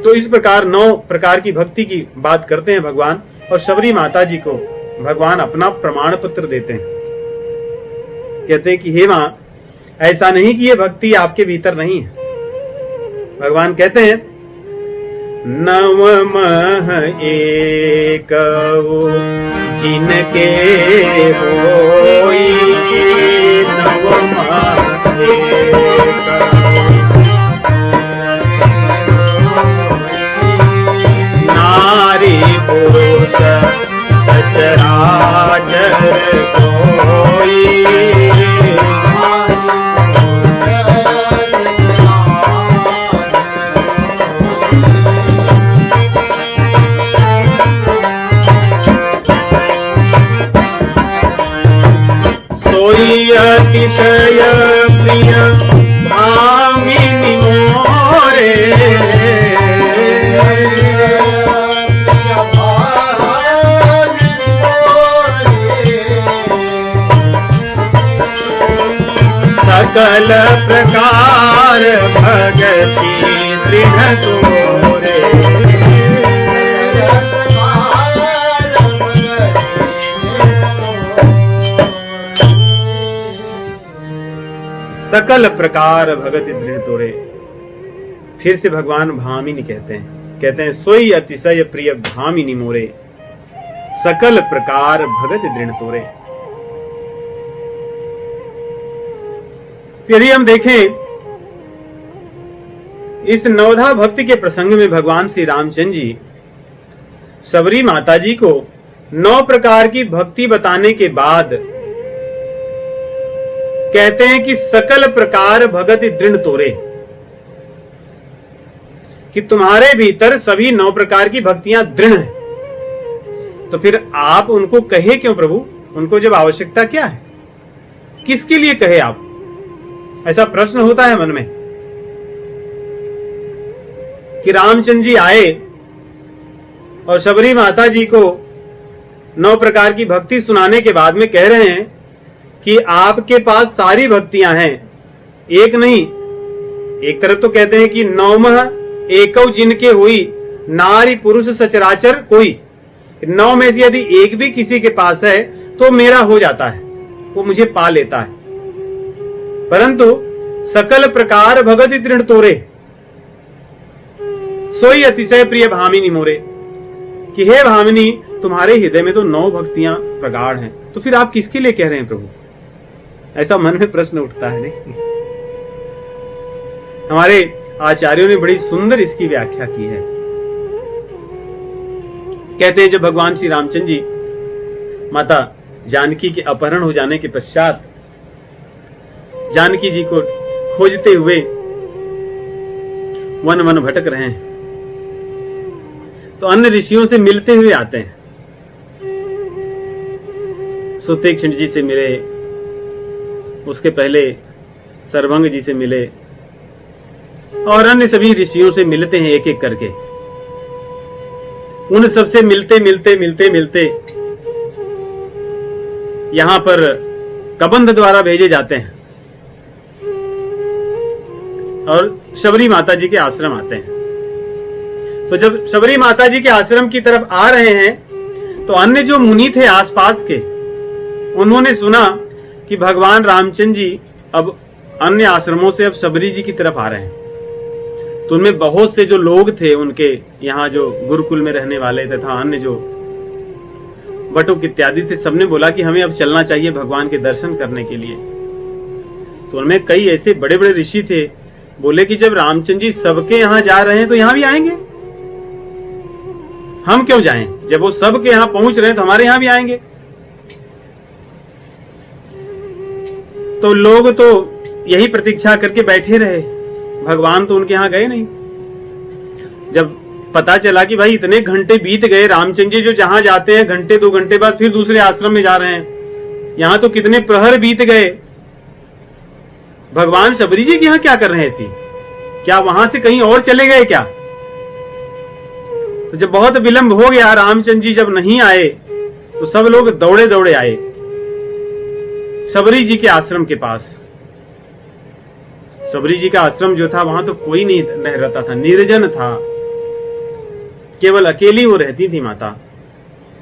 तो इस प्रकार 9 प्रकार की भक्ति की बात करते हैं भगवान, और शबरी माता जी को भगवान अपना प्रमाण पत्र देते हैं। कहते हैं कि हे मां, ऐसा नहीं कि ये भक्ति आपके भीतर नहीं है। भगवान कहते हैं, नवमः एकौ जिनके होई, नवमः एकौ नारी पुरुष सचराचर कोई, अतिशय प्रिय भामिनी मोरे, सकल प्रकार भगति दृढ़ तोरे, सकल प्रकार भगति दृढ़ तोरे। फिर से भगवान भामिनी कहते हैं सोई अतिशय प्रिय भामिनी मोरे, सकल प्रकार भगति दृढ़ तोरे। यदि हम देखें इस नवधा भक्ति के प्रसंग में भगवान श्री रामचंद्र जी शबरी माता जी को 9 प्रकार की भक्ति बताने के बाद कहते हैं कि सकल प्रकार भगति दृढ़ तोरे, कि तुम्हारे भीतर सभी 9 प्रकार की भक्तियां दृढ़ हैं। तो फिर आप उनको कहे क्यों प्रभु? उनको जब आवश्यकता क्या है, किसके लिए कहे आप? ऐसा प्रश्न होता है मन में कि रामचंद्र जी आए और शबरी माता जी को 9 प्रकार की भक्ति सुनाने के बाद में कह रहे हैं कि आपके पास सारी भक्तियां हैं, एक नहीं। एक तरफ तो कहते हैं कि 9मः एकौ जिनके हुई, नारी पुरुष सचराचर कोई। 9 में से यदि एक भी किसी के पास है तो मेरा हो जाता है, वो मुझे पा लेता है। परंतु सकल प्रकार भगति दृढ़ तोरे, सोई अतिशय प्रिय भामिनी मोरे, कि हे भामिनी तुम्हारे हृदय में तो 9 भक्तियां प्रगाढ़ हैं, तो फिर आप किसके लिए कह रहे हैं प्रभु? ऐसा मन में प्रश्न उठता है नहीं? हमारे आचार्यों ने बड़ी सुंदर इसकी व्याख्या की है। कहते हैं जब भगवान श्री रामचंद्र जी माता जानकी के अपहरण हो जाने के पश्चात जानकी जी को खोजते हुए वन वन भटक रहे हैं, तो अन्य ऋषियों से मिलते हुए आते हैं। सुतेक्षण जी से मिले, उसके पहले सर्वंग जी से मिले, और अन्य सभी ऋषियों से मिलते हैं एक एक करके। उन सबसे मिलते मिलते मिलते मिलते यहां पर कबंध द्वारा भेजे जाते हैं और शबरी माता जी के आश्रम आते हैं। तो जब शबरी माता जी के आश्रम की तरफ आ रहे हैं तो अन्य जो मुनि थे आसपास के, उन्होंने सुना कि भगवान रामचंद्र जी अब अन्य आश्रमों से अब शबरी जी की तरफ आ रहे हैं। तो उनमें बहुत से जो लोग थे उनके यहाँ, जो गुरुकुल में रहने वाले तथा अन्य जो बटुक इत्यादि थे, सबने बोला कि हमें अब चलना चाहिए भगवान के दर्शन करने के लिए। तो उनमें कई ऐसे बड़े बड़े ऋषि थे, बोले कि जब रामचंद्र जी सबके यहाँ जा रहे हैं तो यहाँ भी आएंगे। हम क्यों जाएं? जब वो सबके यहां पहुंच रहे हैं तो हमारे यहां भी आएंगे। तो लोग तो यही प्रतीक्षा करके बैठे रहे, भगवान तो उनके यहां गए नहीं। जब पता चला कि भाई इतने घंटे बीत गए, रामचंद्र जी जो जहां जाते हैं घंटे 2 घंटे बाद फिर दूसरे आश्रम में जा रहे हैं, यहां तो कितने प्रहर बीत गए, भगवान शबरी जी के यहां क्या कर रहे हैं ऐसी? क्या वहां से कहीं और चले गए क्या? तो जब बहुत विलंब हो गया, रामचंद्र जी जब नहीं आए तो सब लोग दौड़े दौड़े आए शबरी जी के आश्रम के पास। शबरी जी का आश्रम जो था वहां तो कोई नहीं रहता था, निर्जन था, केवल अकेली वो रहती थी माता,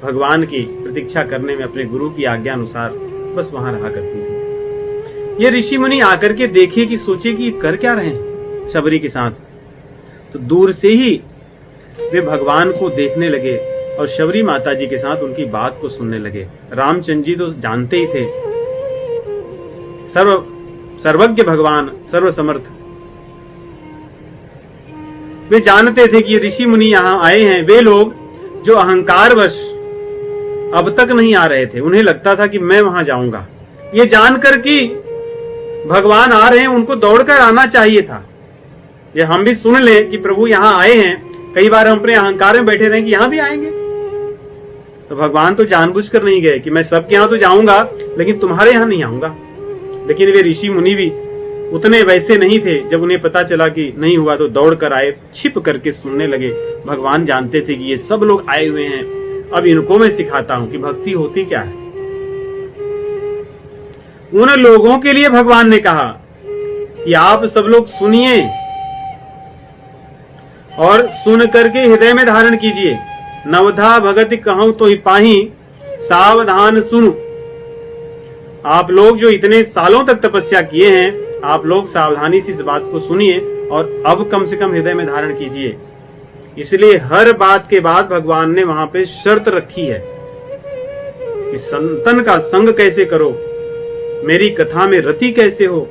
भगवान की प्रतीक्षा करने में अपने गुरु की आज्ञा अनुसार बस वहां रहा करती थी। ये ऋषि मुनि आकर के देखे कि सोचे कि कर क्या रहे हैं शबरी के साथ, तो दूर से ही वे भगवान को देखने लगे और शबरी माता जी के साथ उनकी बात को सुनने लगे। रामचंद्र जी तो जानते ही थे, सर्वज्ञ भगवान, सर्वसमर्थ, वे जानते थे कि ये ऋषि मुनि यहां आए हैं। वे लोग जो अहंकारवश अब तक नहीं आ रहे थे, उन्हें लगता था कि मैं वहां जाऊंगा। ये जानकर कि भगवान आ रहे हैं, उनको दौड़कर आना चाहिए था। ये हम भी सुन ले कि प्रभु यहां आए हैं, कई बार हम अपने अहंकार में बैठे रहे कि यहां भी आएंगे, तो भगवान तो जानबूझकर नहीं गए कि मैं सबके यहां तो जाऊंगा लेकिन तुम्हारे यहां नहीं आऊंगा। लेकिन वे ऋषि मुनि भी उतने वैसे नहीं थे। जब उन्हें पता चला कि नहीं हुआ तो दौड़ कर आए, छिप करके सुनने लगे। भगवान जानते थे कि ये सब लोग आए हुए हैं, अब इनको मैं सिखाता हूं कि भक्ति होती क्या है। उन लोगों के लिए भगवान ने कहा कि आप सब लोग सुनिए और सुन करके हृदय में धारण कीजिए। नवधा भगति कहूं तो ही पाही, सावधान सुनो। आप लोग जो इतने सालों तक तपस्या किए हैं, आप लोग सावधानी से इस बात को सुनिए और अब कम से कम हृदय में धारण कीजिए। इसलिए हर बात के बाद भगवान ने वहां पे शर्त रखी है कि संतन का संग कैसे करो, मेरी कथा में रति कैसे हो,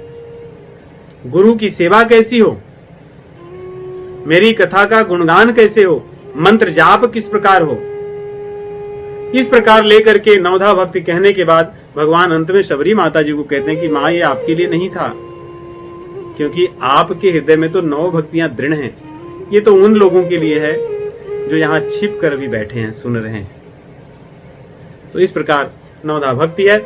गुरु की सेवा कैसी हो, मेरी कथा का गुणगान कैसे हो, मंत्र जाप किस प्रकार हो। इस प्रकार लेकर के नवधा भक्ति कहने के बाद भगवान अंत में शबरी माता जी को कहते हैं कि मां, ये आपके लिए नहीं था, क्योंकि आपके हृदय में तो 9 भक्तियां दृढ़ हैं। ये तो उन लोगों के लिए है जो यहां छिप कर भी बैठे हैं, सुन रहे हैं। तो इस प्रकार नवधा भक्ति है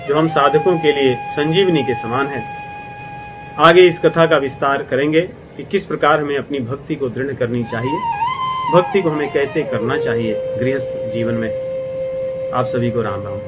जो हम साधकों के लिए संजीवनी के समान है। आगे इस कथा का विस्तार करेंगे कि किस प्रकार हमें अपनी भक्ति को दृढ़ करनी चाहिए, भक्ति को हमें कैसे करना चाहिए गृहस्थ जीवन में। आप सभी को राम राम।